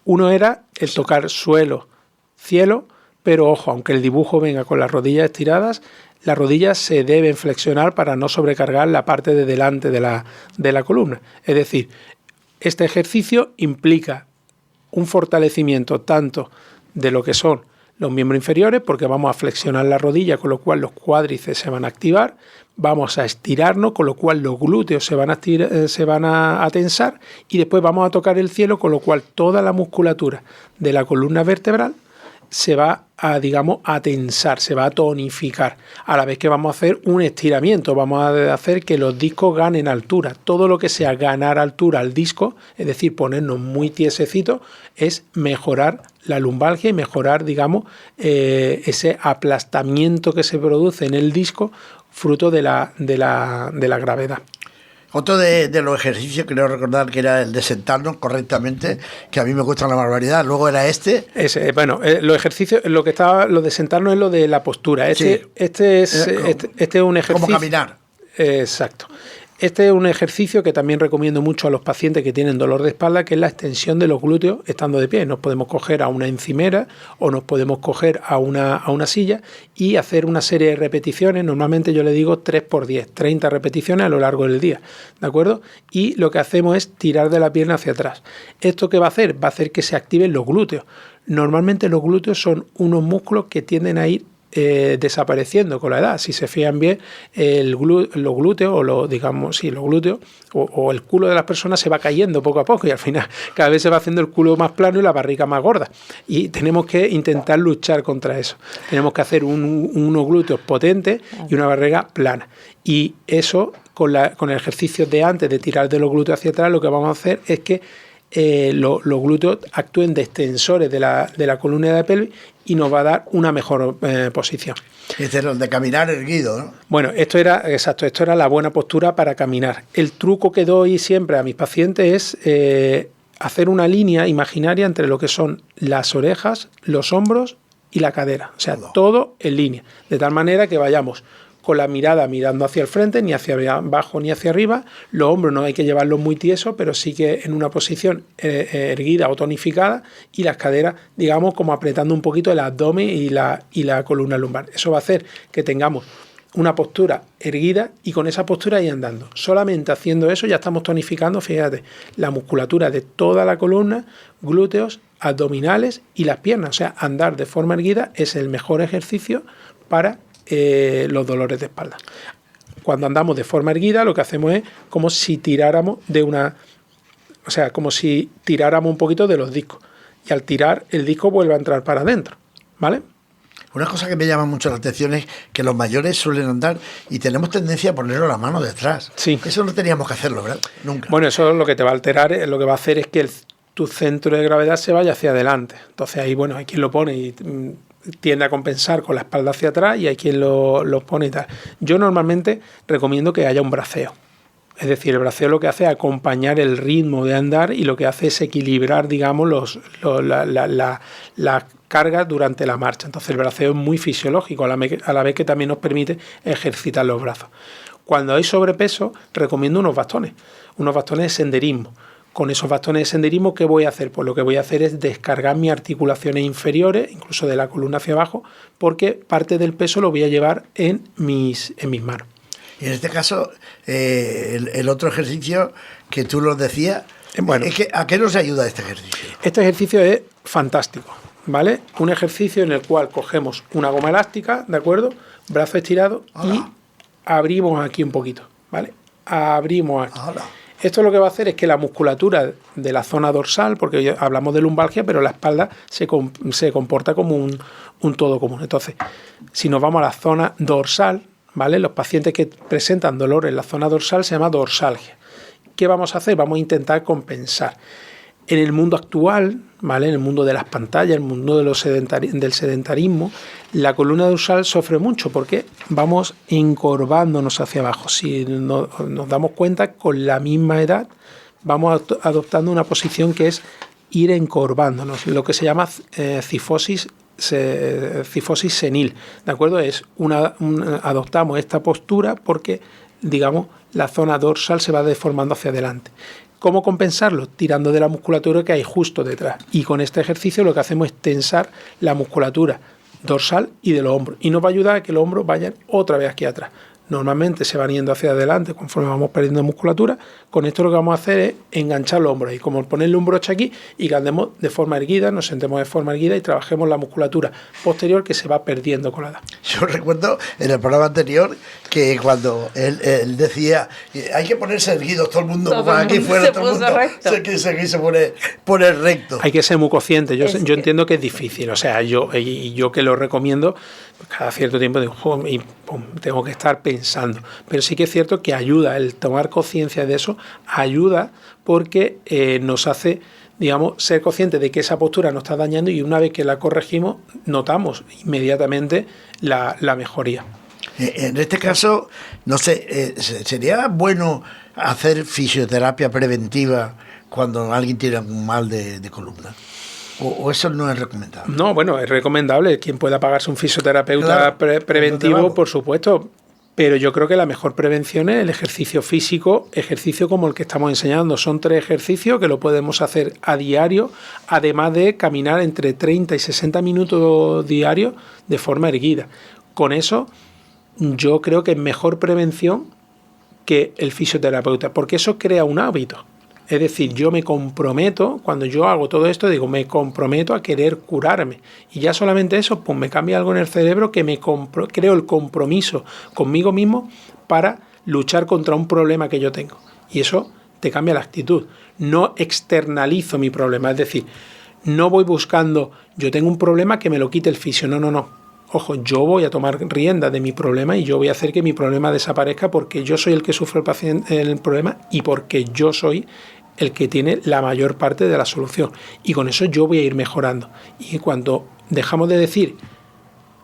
Uno era el tocar suelo, cielo, pero ojo, aunque el dibujo venga con las rodillas estiradas, las rodillas se deben flexionar para no sobrecargar la parte de delante de la columna. Es decir, este ejercicio implica un fortalecimiento tanto de lo que son los miembros inferiores, porque vamos a flexionar la rodilla, con lo cual los cuádriceps se van a activar, vamos a estirarnos, con lo cual los glúteos se van a tensar, y después vamos a tocar el cielo, con lo cual toda la musculatura de la columna vertebral se va a tensar, se va a tonificar, a la vez que vamos a hacer un estiramiento, vamos a hacer que los discos ganen altura. Todo lo que sea ganar altura al disco, es decir, ponernos muy tiesecitos, es mejorar la lumbalgia y mejorar, ese aplastamiento que se produce en el disco fruto de la gravedad. Otro de los ejercicios, creo recordar que era el de sentarnos correctamente, que a mí me cuesta una barbaridad. Luego era los ejercicios, lo de sentarnos es lo de la postura. Este es un ejercicio. Como caminar. Exacto. Este es un ejercicio que también recomiendo mucho a los pacientes que tienen dolor de espalda, que es la extensión de los glúteos estando de pie. Nos podemos coger a una encimera o nos podemos coger a una silla y hacer una serie de repeticiones. Normalmente yo le digo 3x10, 30 repeticiones a lo largo del día, ¿de acuerdo? Y lo que hacemos es tirar de la pierna hacia atrás. ¿Esto qué va a hacer? Va a hacer que se activen los glúteos. Normalmente los glúteos son unos músculos que tienden a ir desapareciendo con la edad. Si se fijan bien, los glúteos o el culo de las personas se va cayendo poco a poco y al final cada vez se va haciendo el culo más plano y la barriga más gorda, y tenemos que intentar luchar contra eso. Tenemos que hacer unos glúteos potentes y una barriga plana, y eso con el ejercicio de antes de tirar de los glúteos hacia atrás, lo que vamos a hacer es que los glúteos actúen de extensores de la columna de la pelvis y nos va a dar una mejor posición. Este era el de caminar erguido, ¿no? Bueno, esto era la buena postura para caminar. El truco que doy siempre a mis pacientes es hacer una línea imaginaria entre lo que son las orejas, los hombros y la cadera. O sea, todo en línea, de tal manera que vayamos con la mirada mirando hacia el frente, ni hacia abajo ni hacia arriba. Los hombros no hay que llevarlos muy tiesos, pero sí que en una posición erguida o tonificada, y las caderas, como apretando un poquito el abdomen y la columna lumbar. Eso va a hacer que tengamos una postura erguida y con esa postura ir andando. Solamente haciendo eso ya estamos tonificando, fíjate, la musculatura de toda la columna, glúteos, abdominales y las piernas. O sea, andar de forma erguida es el mejor ejercicio para los dolores de espalda. cuando andamos de forma erguida, lo que hacemos es como si tiráramos como si tiráramos un poquito de los discos. Y al tirar, el disco vuelve a entrar para adentro, ¿vale? Una cosa que me llama mucho la atención es que los mayores suelen andar y tenemos tendencia a ponerlo la mano detrás. Sí. Eso no teníamos que hacerlo, ¿verdad? Nunca. Bueno, eso lo que te va a alterar, lo que va a hacer es que tu centro de gravedad se vaya hacia adelante. Entonces ahí, bueno, hay quien lo pone y tiende a compensar con la espalda hacia atrás y hay quien lo pone y tal. Yo normalmente recomiendo que haya un braceo. Es decir, el braceo lo que hace es acompañar el ritmo de andar y lo que hace es equilibrar, digamos, la carga durante la marcha. Entonces el braceo es muy fisiológico, a la vez que también nos permite ejercitar los brazos. Cuando hay sobrepeso, recomiendo unos bastones de senderismo. Con esos bastones de senderismo, ¿qué voy a hacer? Pues lo que voy a hacer es descargar mis articulaciones inferiores, incluso de la columna hacia abajo, porque parte del peso lo voy a llevar en mis manos. Y en este caso, el otro ejercicio que tú nos decías, es que, ¿a qué nos ayuda este ejercicio? Este ejercicio es fantástico, ¿vale? Un ejercicio en el cual cogemos una goma elástica, ¿de acuerdo? Brazo estirado. ¡Hola! Y abrimos aquí un poquito, ¿vale? Abrimos aquí. ¡Hola! Esto lo que va a hacer es que la musculatura de la zona dorsal, porque hoy hablamos de lumbalgia, pero la espalda se comporta como un todo común. Entonces, si nos vamos a la zona dorsal, ¿vale? Los pacientes que presentan dolor en la zona dorsal se llama dorsalgia. ¿Qué vamos a hacer? Vamos a intentar compensar. En el mundo actual, ¿vale? En el mundo de las pantallas, en el mundo del sedentarismo, la columna dorsal sufre mucho porque vamos encorvándonos hacia abajo. Si nos damos cuenta, con la misma edad vamos adoptando una posición que es ir encorvándonos, lo que se llama cifosis senil, ¿de acuerdo? Adoptamos esta postura porque, digamos, la zona dorsal se va deformando hacia adelante. ¿Cómo compensarlo? Tirando de la musculatura que hay justo detrás. Y con este ejercicio lo que hacemos es tensar la musculatura dorsal y de los hombros. Y nos va a ayudar a que los hombros vayan otra vez aquí atrás. Normalmente se van yendo hacia adelante conforme vamos perdiendo musculatura. Con esto lo que vamos a hacer es enganchar los hombros y como ponerle un broche aquí y que andemos de forma erguida, nos sentemos de forma erguida y trabajemos la musculatura posterior que se va perdiendo con la edad. Yo recuerdo en el programa anterior que cuando él decía hay que ponerse erguidos, todo el mundo aquí fuera, todo el mundo se quiso poner recto. Hay que ser muy consciente. Yo entiendo que es difícil, o sea, yo que lo recomiendo, pues cada cierto tiempo digo, y tengo que estar pensando, pero sí que es cierto que ayuda, el tomar conciencia de eso ayuda porque nos hace, digamos, ser conscientes de que esa postura nos está dañando y una vez que la corregimos notamos inmediatamente la mejoría. En este caso, no sé, ¿sería bueno hacer fisioterapia preventiva cuando alguien tiene un mal de columna? ¿O eso no es recomendable? No, bueno, es recomendable. Quien pueda pagarse un fisioterapeuta preventivo, por supuesto. Pero yo creo que la mejor prevención es el ejercicio físico, ejercicio como el que estamos enseñando. Son 3 ejercicios que lo podemos hacer a diario, además de caminar entre 30 y 60 minutos diarios de forma erguida. Con eso, yo creo que es mejor prevención que el fisioterapeuta, porque eso crea un hábito. Es decir, yo me comprometo, cuando yo hago todo esto, digo, me comprometo a querer curarme. Y ya solamente eso, pues me cambia algo en el cerebro que creo el compromiso conmigo mismo para luchar contra un problema que yo tengo. Y eso te cambia la actitud. No externalizo mi problema, es decir, no voy buscando, yo tengo un problema que me lo quite el fisio. No. Ojo, yo voy a tomar rienda de mi problema y yo voy a hacer que mi problema desaparezca porque yo soy el que sufre el problema y porque yo soy el que tiene la mayor parte de la solución. Y con eso yo voy a ir mejorando. Y cuando dejamos de decir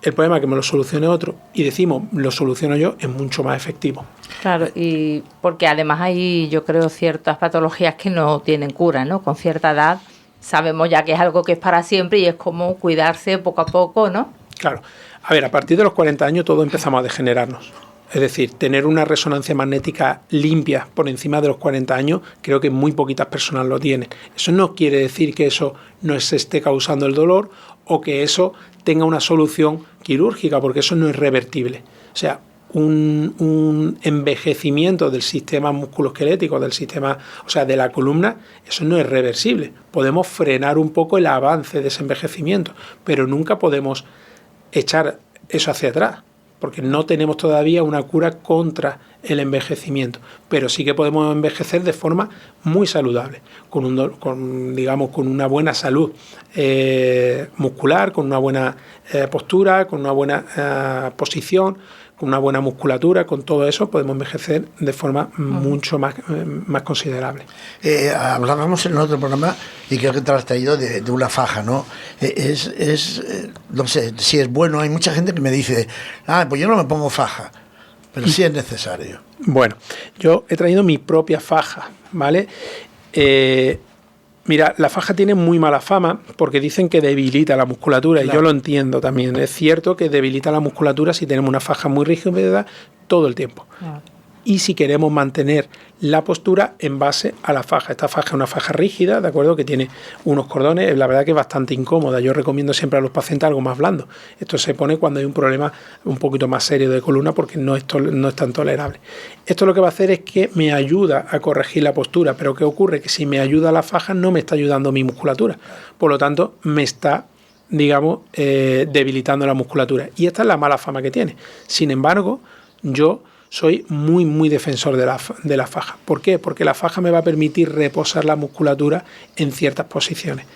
el problema que me lo solucione otro y decimos lo soluciono yo, es mucho más efectivo. Claro, y porque además hay, yo creo, ciertas patologías que no tienen cura, ¿no? Con cierta edad sabemos ya que es algo que es para siempre y es como cuidarse poco a poco, ¿no? Claro. A ver, a partir de los 40 años todos empezamos a degenerarnos. Es decir, tener una resonancia magnética limpia por encima de los 40 años, creo que muy poquitas personas lo tienen. Eso no quiere decir que eso no se esté causando el dolor o que eso tenga una solución quirúrgica, porque eso no es revertible. O sea, un envejecimiento del sistema musculoesquelético, del sistema, o sea, de la columna, eso no es reversible. Podemos frenar un poco el avance de ese envejecimiento, pero nunca podemos echar eso hacia atrás. porque no tenemos todavía una cura contra el envejecimiento, pero sí que podemos envejecer de forma muy saludable, con una buena salud muscular, con una buena postura, con una buena posición, con una buena musculatura. Con todo eso podemos envejecer de forma mucho más considerable. Hablábamos en otro programa, y creo que te lo has traído, de una faja, ¿no? No sé si es bueno. Hay mucha gente que me dice, pues yo no me pongo faja, pero sí es necesario. Bueno, yo he traído mi propia faja, ¿vale? Mira, la faja tiene muy mala fama porque dicen que debilita la musculatura, claro. Y yo lo entiendo también. Es cierto que debilita la musculatura si tenemos una faja muy rígida todo el tiempo. Claro. Y si queremos mantener la postura en base a la faja. Esta faja es una faja rígida, ¿de acuerdo? Que tiene unos cordones, la verdad que es bastante incómoda. Yo recomiendo siempre a los pacientes algo más blando. Esto se pone cuando hay un problema un poquito más serio de columna porque no es tan tolerable. Esto lo que va a hacer es que me ayuda a corregir la postura, pero ¿qué ocurre? Que si me ayuda la faja no me está ayudando mi musculatura. Por lo tanto, me está, debilitando la musculatura. Y esta es la mala fama que tiene. Sin embargo, yo soy muy, muy defensor de la faja. ¿Por qué? Porque la faja me va a permitir reposar la musculatura en ciertas posiciones.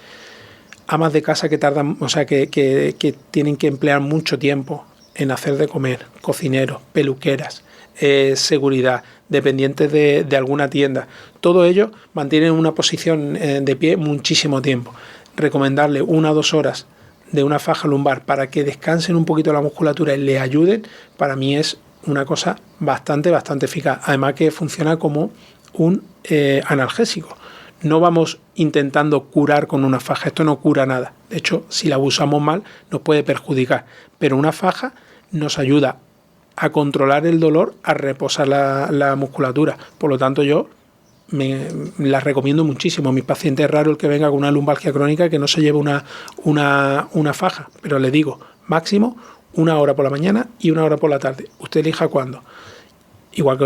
Amas de casa que tardan, que tienen que emplear mucho tiempo en hacer de comer, cocineros, peluqueras, seguridad, dependientes de alguna tienda. Todo ello mantienen una posición de pie muchísimo tiempo. Recomendarle 1 o 2 horas de una faja lumbar para que descansen un poquito la musculatura y le ayuden, para mí es una cosa bastante eficaz. Además que funciona como un analgésico. No vamos intentando curar con una faja. Esto no cura nada. De hecho, si la usamos mal, nos puede perjudicar. Pero una faja nos ayuda a controlar el dolor, a reposar la musculatura. Por lo tanto, yo la recomiendo muchísimo. A mis pacientes es raro el que venga con una lumbalgia crónica que no se lleve una faja. Pero le digo, máximo 1 hora por la mañana y 1 hora por la tarde. Usted elija cuándo. Igual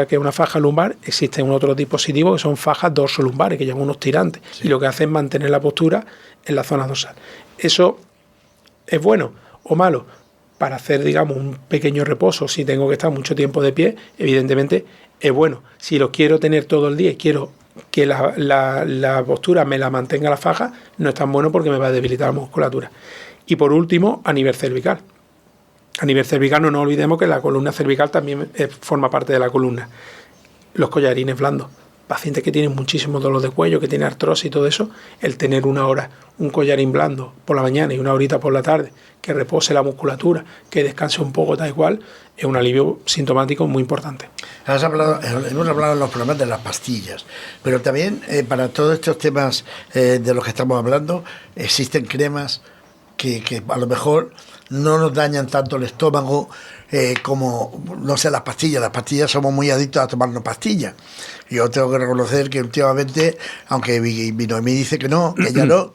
que una faja lumbar, existen otros dispositivos que son fajas dorsolumbares, que llaman unos tirantes, sí. Y lo que hacen es mantener la postura en la zona dorsal. ¿Eso es bueno o malo? Para hacer, un pequeño reposo, si tengo que estar mucho tiempo de pie, evidentemente es bueno. Si lo quiero tener todo el día y quiero que la postura me la mantenga la faja, no es tan bueno porque me va a debilitar la musculatura. Y por último, a nivel cervical. A nivel cervical no nos olvidemos que la columna cervical también forma parte de la columna. Los collarines blandos. Pacientes que tienen muchísimo dolor de cuello, que tienen artrosis y todo eso, el tener 1 hora, un collarín blando por la mañana y 1 horita por la tarde, que repose la musculatura, que descanse un poco tal cual, es un alivio sintomático muy importante. Hemos hablado en los programas de las pastillas, pero también para todos estos temas de los que estamos hablando, existen cremas que a lo mejor no nos dañan tanto el estómago como, no sé, las pastillas. Las pastillas somos muy adictos a tomarnos pastillas. Yo tengo que reconocer que últimamente, aunque mi Noemí dice que no, que ella no,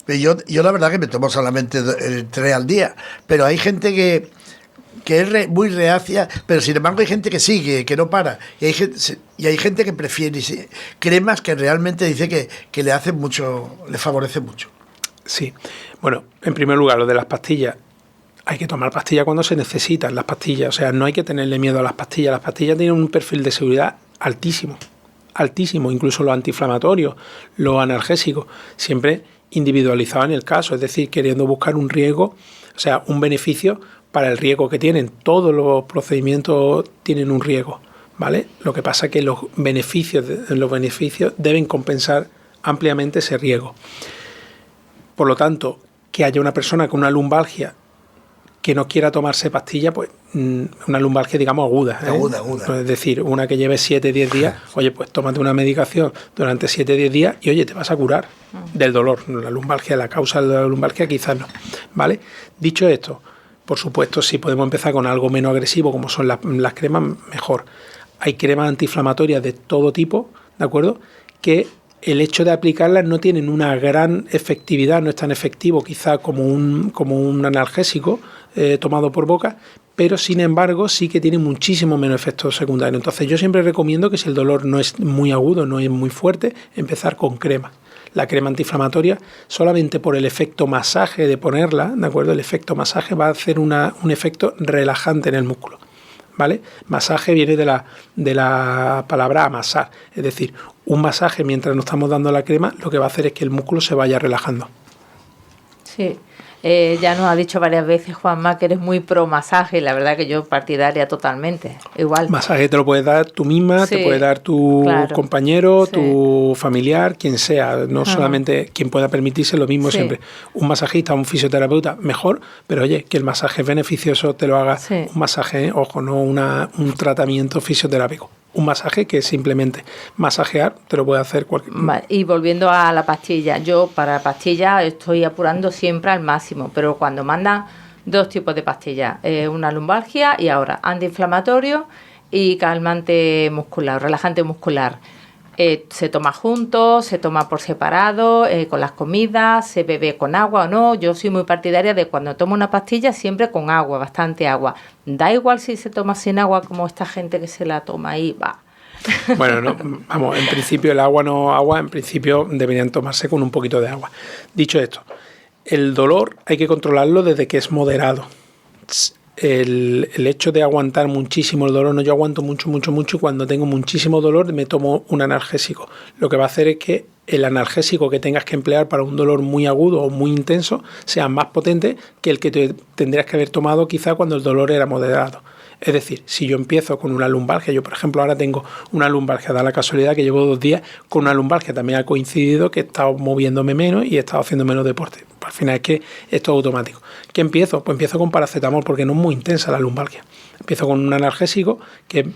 pero yo la verdad que me tomo solamente 3 al día. Pero hay gente que es muy reacia, pero sin embargo hay gente que sigue, que no para. Y hay gente que prefiere cremas que realmente dice que le hacen mucho, le favorece mucho. Sí. Bueno, en primer lugar, lo de las pastillas. Hay que tomar pastillas cuando se necesitan las pastillas. O sea, no hay que tenerle miedo a las pastillas. Las pastillas tienen un perfil de seguridad altísimo. Incluso los antiinflamatorios, los analgésicos, siempre individualizado en el caso. Es decir, queriendo buscar un riesgo, o sea, un beneficio para el riesgo que tienen. Todos los procedimientos tienen un riesgo, ¿vale? Lo que pasa es que los beneficios deben compensar ampliamente ese riesgo. Por lo tanto, que haya una persona con una lumbalgia que no quiera tomarse pastilla, pues una lumbalgia, aguda. Aguda. Es decir, una que lleve 7-10 días, oye, pues tómate una medicación durante 7-10 días y, oye, te vas a curar del dolor. La lumbalgia, la causa de la lumbalgia quizás no, ¿vale? Dicho esto, por supuesto, si podemos empezar con algo menos agresivo, como son las cremas, mejor. Hay cremas antiinflamatorias de todo tipo, ¿de acuerdo?, que el hecho de aplicarlas no tienen una gran efectividad, no es tan efectivo quizá como un analgésico tomado por boca, pero sin embargo sí que tiene muchísimo menos efectos secundarios. Entonces yo siempre recomiendo que si el dolor no es muy agudo, no es muy fuerte, empezar con crema. La crema antiinflamatoria, solamente por el efecto masaje de ponerla, ¿de acuerdo? El efecto masaje va a hacer un efecto relajante en el músculo, ¿vale? Masaje viene de la palabra amasar, es decir, un masaje mientras nos estamos dando la crema, lo que va a hacer es que el músculo se vaya relajando. Sí. Ya nos ha dicho varias veces, Juanma, que eres muy pro masaje, y la verdad que yo partidaria totalmente, igual. Masaje te lo puedes dar tú misma, sí, te puede dar tu compañero, sí, tu familiar, quien sea, no solamente quien pueda permitirse lo mismo, sí, siempre. Un masajista, un fisioterapeuta, mejor, pero oye, que el masaje es beneficioso, te lo haga, sí, un masaje, ojo, no un tratamiento fisioterápico. Un masaje que es simplemente masajear, te lo puede hacer cualquier... Vale, y volviendo a la pastilla, yo para la pastilla estoy apurando siempre al máximo, pero cuando mandan 2 tipos de pastillas, una lumbalgia y ahora antiinflamatorio y calmante muscular, relajante muscular. Se toma juntos, se toma por separado, con las comidas, se bebe con agua o no. Yo soy muy partidaria de cuando tomo una pastilla siempre con agua, bastante agua. Da igual si se toma sin agua como esta gente que se la toma ahí, va. Bueno, no, vamos, en principio el agua no agua, en principio deberían tomarse con un poquito de agua. Dicho esto, el dolor hay que controlarlo desde que es moderado. El hecho de aguantar muchísimo el dolor, no, yo aguanto mucho y cuando tengo muchísimo dolor me tomo un analgésico. Lo que va a hacer es que el analgésico que tengas que emplear para un dolor muy agudo o muy intenso sea más potente que el que te tendrías que haber tomado quizá cuando el dolor era moderado. Es decir, si yo empiezo con una lumbalgia, yo por ejemplo ahora tengo una lumbalgia, da la casualidad que llevo 2 días con una lumbalgia, también ha coincidido que he estado moviéndome menos y he estado haciendo menos deporte. Al final es que esto es automático. ¿Qué empiezo? Pues empiezo con paracetamol porque no es muy intensa la lumbalgia. Empiezo con un analgésico que es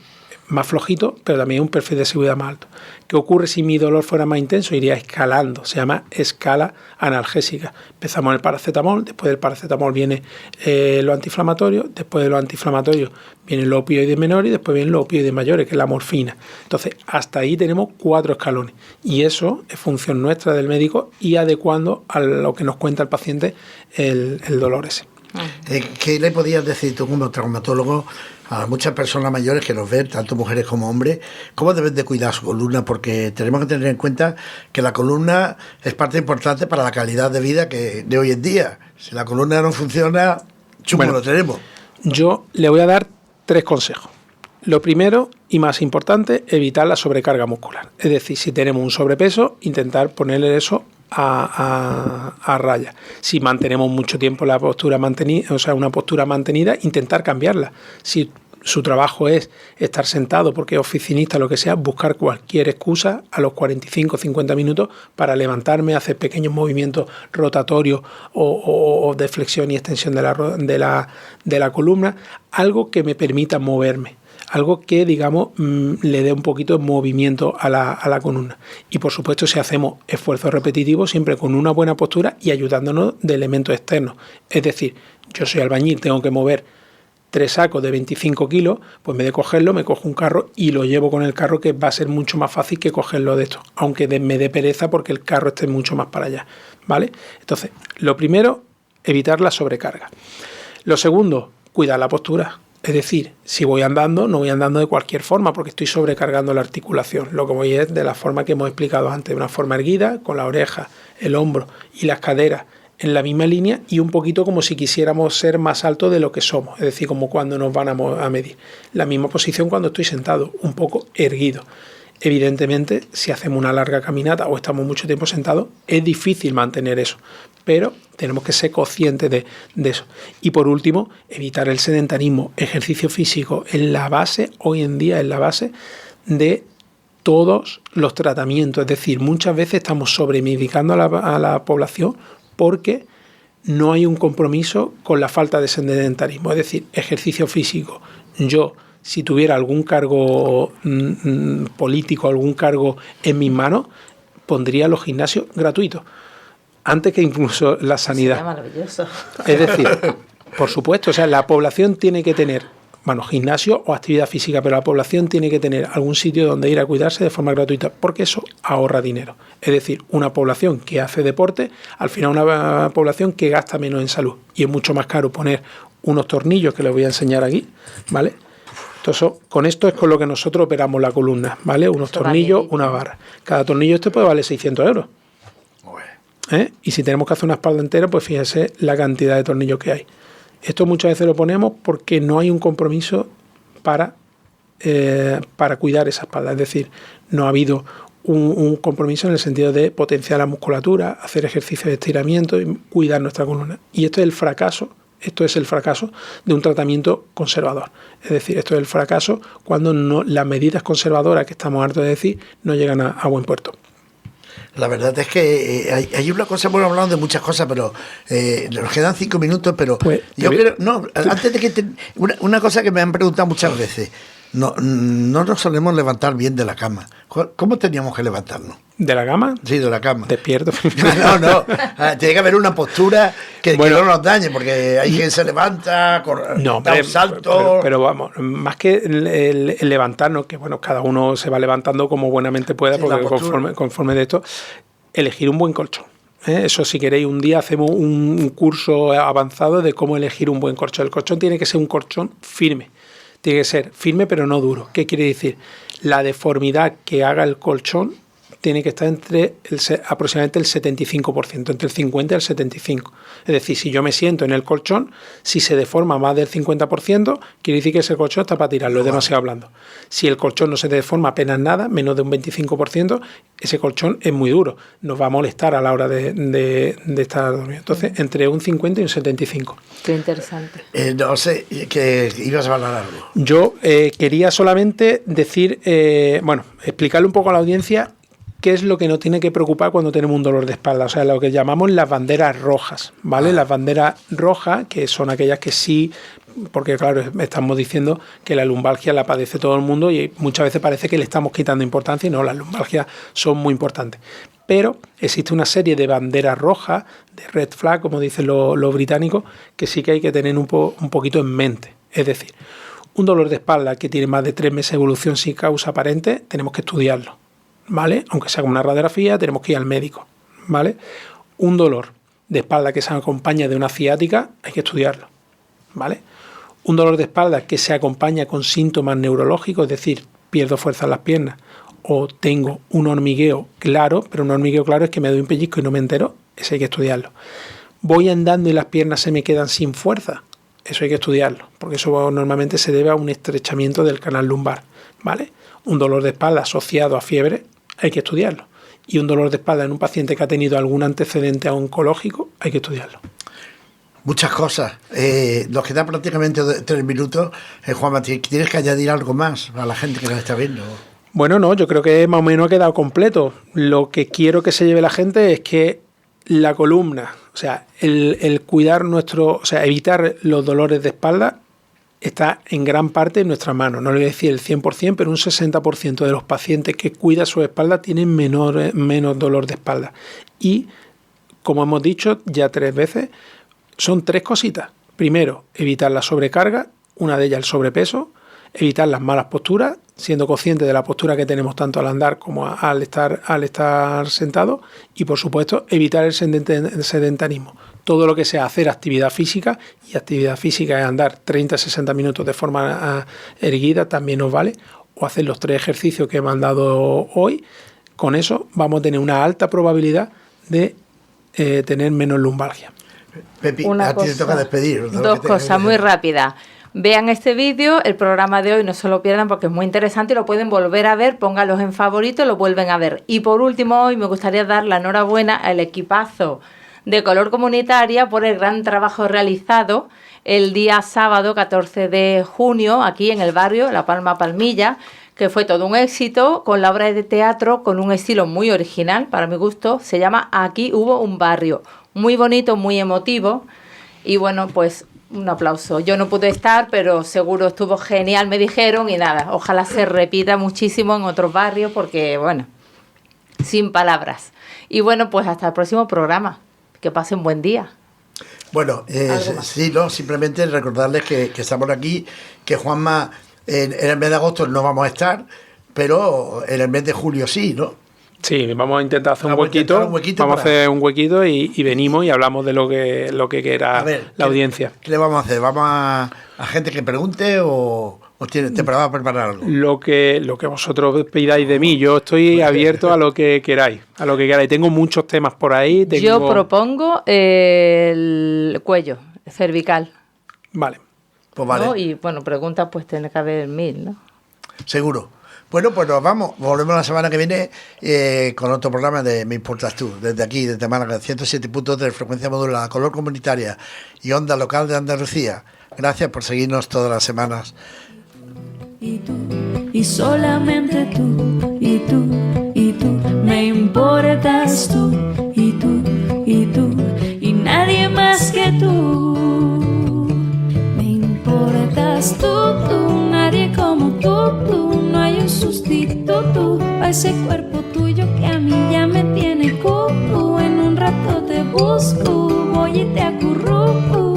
más flojito, pero también un perfil de seguridad más alto. ¿Qué ocurre si mi dolor fuera más intenso? Iría escalando, se llama escala analgésica. Empezamos el paracetamol, después del paracetamol viene lo antiinflamatorio, después de lo antiinflamatorio vienen los opioides menores y después vienen los opioides mayores, que es la morfina. Entonces, hasta ahí tenemos 4 escalones y eso es función nuestra del médico y adecuando a lo que nos cuenta el paciente el dolor ese. ¿Qué le podías decir tú como traumatólogo a muchas personas mayores que nos ven, tanto mujeres como hombres, cómo deben de cuidar su columna? Porque tenemos que tener en cuenta que la columna es parte importante para la calidad de vida de hoy en día. Si la columna no funciona, lo tenemos. Yo le voy a dar 3 consejos. Lo primero y más importante, evitar la sobrecarga muscular. Es decir, si tenemos un sobrepeso, intentar ponerle eso a raya. Si mantenemos mucho tiempo la postura mantenida, o sea, una postura mantenida, intentar cambiarla. Si su trabajo es estar sentado porque es oficinista, lo que sea, buscar cualquier excusa a los 45 o 50 minutos para levantarme, hacer pequeños movimientos rotatorios o de flexión y extensión de la columna, algo que me permita moverme. Algo que, digamos, le dé un poquito de movimiento a la columna. Y, por supuesto, si hacemos esfuerzos repetitivos, siempre con una buena postura y ayudándonos de elementos externos. Es decir, yo soy albañil, tengo que mover 3 sacos de 25 kilos, pues en vez de cogerlo, me cojo un carro y lo llevo con el carro, que va a ser mucho más fácil que cogerlo de esto, aunque me dé pereza porque el carro esté mucho más para allá, ¿vale? Entonces, lo primero, evitar la sobrecarga. Lo segundo, cuidar la postura. Es decir, si voy andando, no voy andando de cualquier forma porque estoy sobrecargando la articulación. Lo que voy es de la forma que hemos explicado antes, de una forma erguida, con la oreja, el hombro y las caderas en la misma línea y un poquito como si quisiéramos ser más altos de lo que somos. Es decir, como cuando nos van a medir. La misma posición cuando estoy sentado, un poco erguido. Evidentemente, si hacemos una larga caminata o estamos mucho tiempo sentados, es difícil mantener eso. Pero tenemos que ser conscientes de eso. Y por último, evitar el sedentarismo. Ejercicio físico en la base, hoy en día es la base de todos los tratamientos. Es decir, muchas veces estamos sobremedicando a la población porque no hay un compromiso con la falta de sedentarismo. Es decir, ejercicio físico. Yo, si tuviera algún cargo político, algún cargo en mis manos, pondría los gimnasios gratuitos. Antes que incluso la sanidad. Sería maravilloso. Es decir, por supuesto, o sea, la población tiene que tener, gimnasio o actividad física, pero la población tiene que tener algún sitio donde ir a cuidarse de forma gratuita, porque eso ahorra dinero. Es decir, una población que hace deporte, al final una población que gasta menos en salud. Y es mucho más caro poner unos tornillos, que les voy a enseñar aquí, ¿vale? Entonces, con esto es con lo que nosotros operamos la columna, ¿vale? Unos tornillos, una barra. Cada tornillo puede valer 600 euros. Y si tenemos que hacer una espalda entera, pues fíjese la cantidad de tornillos que hay. Esto muchas veces lo ponemos porque no hay un compromiso para cuidar esa espalda. Es decir, no ha habido un compromiso en el sentido de potenciar la musculatura, hacer ejercicios de estiramiento y cuidar nuestra columna. Y esto es el fracaso de un tratamiento conservador. Es decir, esto es el fracaso cuando las medidas conservadoras que estamos hartos de decir no llegan a buen puerto. La verdad es que hay una cosa, bueno, hablamos de muchas cosas, pero nos quedan 5 minutos, pero pues, yo creo, antes de que una cosa que me han preguntado muchas veces, no nos solemos levantar bien de la cama. ¿Cómo teníamos que levantarnos? ¿De la cama? Sí, de la cama. Despierto. No. Tiene que haber una postura que no nos dañe, porque hay gente que se levanta, da un salto. Pero vamos, más que el levantarnos, que bueno, cada uno se va levantando como buenamente pueda, sí, porque conforme de esto, elegir un buen colchón. Eso, si queréis, un día hacemos un curso avanzado de cómo elegir un buen colchón. El colchón tiene que ser un colchón firme. Tiene que ser firme pero no duro. ¿Qué quiere decir? La deformidad que haga el colchón tiene que estar entre aproximadamente el 75%, entre el 50 y el 75%. Es decir, si yo me siento en el colchón, si se deforma más del 50%, quiere decir que ese colchón está para tirarlo, es demasiado blando. Si el colchón no se deforma apenas nada, menos de un 25%, ese colchón es muy duro, nos va a molestar a la hora de estar dormido. Entonces, entre un 50 y un 75%. Qué interesante. No sé, que ibas a hablar algo. Yo quería solamente decir, explicarle un poco a la audiencia qué es lo que nos tiene que preocupar cuando tenemos un dolor de espalda. O sea, lo que llamamos las banderas rojas, ¿vale? Las banderas rojas, que son aquellas que sí, porque claro, estamos diciendo que la lumbalgia la padece todo el mundo y muchas veces parece que le estamos quitando importancia y no, las lumbalgias son muy importantes. Pero existe una serie de banderas rojas, de red flag, como dicen los británicos, que sí que hay que tener un poquito en mente. Es decir, un dolor de espalda que tiene más de 3 meses de evolución sin causa aparente, tenemos que estudiarlo, ¿vale? Aunque sea con una radiografía, tenemos que ir al médico, ¿vale? Un dolor de espalda que se acompaña de una ciática, hay que estudiarlo, ¿vale? Un dolor de espalda que se acompaña con síntomas neurológicos, es decir, pierdo fuerza en las piernas o tengo un hormigueo claro, pero un hormigueo claro es que me doy un pellizco y no me entero, eso hay que estudiarlo. Voy andando y las piernas se me quedan sin fuerza, eso hay que estudiarlo, porque eso normalmente se debe a un estrechamiento del canal lumbar, ¿vale? Un dolor de espalda asociado a fiebre, hay que estudiarlo. Y un dolor de espalda en un paciente que ha tenido algún antecedente oncológico, hay que estudiarlo. Muchas cosas. Nos quedan prácticamente 3 minutos. Juanma, ¿tienes que añadir algo más a la gente que nos está viendo? Bueno, no, yo creo que más o menos ha quedado completo. Lo que quiero que se lleve la gente es que la columna, o sea, el cuidar evitar los dolores de espalda está en gran parte en nuestras manos. No le voy a decir el 100%, pero un 60% de los pacientes que cuidan su espalda tienen menos dolor de espalda. Y, como hemos dicho ya 3 veces, son 3 cositas. Primero, evitar la sobrecarga, una de ellas el sobrepeso, evitar las malas posturas, siendo consciente de la postura que tenemos tanto al andar como al estar sentado, y por supuesto evitar el sedentarismo. Todo lo que sea hacer actividad física, y actividad física es andar 30-60 minutos de forma erguida, también nos vale, o hacer los 3 ejercicios que hemos dado hoy. Con eso vamos a tener una alta probabilidad de tener menos lumbalgia. Pepi, a ti te toca despedir. 2 cosas muy rápidas. Vean este vídeo, el programa de hoy, no se lo pierdan porque es muy interesante y lo pueden volver a ver, pónganlos en favorito y lo vuelven a ver. Y por último, hoy me gustaría dar la enhorabuena al equipazo de Color Comunitaria por el gran trabajo realizado el día sábado 14 de junio aquí en el barrio La Palma Palmilla, que fue todo un éxito con la obra de teatro con un estilo muy original para mi gusto. Se llama Aquí hubo un barrio, muy bonito, muy emotivo y bueno, pues un aplauso. Yo no pude estar, pero seguro estuvo genial, me dijeron, y nada, ojalá se repita muchísimo en otros barrios porque, bueno, sin palabras. Y bueno, pues hasta el próximo programa. Que pasen buen día. Bueno, simplemente recordarles que estamos aquí, que Juanma en el mes de agosto no vamos a estar, pero en el mes de julio sí, ¿no? Sí, vamos a intentar hacer un intentar huequito. Vamos a hacer un huequito y venimos y hablamos de lo que quiera la audiencia. ¿Qué le vamos a hacer? ¿Vamos a gente que pregunte o te vas a preparar algo? Lo que vosotros pidáis de mí. Yo estoy abierto a lo que queráis. Tengo muchos temas por ahí. Yo propongo el cuello cervical. Vale. Pues vale. ¿No? Y bueno, preguntas pues tiene que haber 1000, ¿no? Seguro. Bueno, pues nos vamos. Volvemos la semana que viene con otro programa de Me Importas Tú. Desde aquí, desde Málaga, 107.3, frecuencia modulada, color comunitaria y onda local de Andalucía. Gracias por seguirnos todas las semanas. Y tú, y solamente tú, y tú, me importas tú, y tú, y nadie más que tú. Me importas tú, nadie como tú, no hay un sustituto a ese cuerpo tuyo que a mí ya me tiene cucu. En un rato te busco, voy y te acurruco.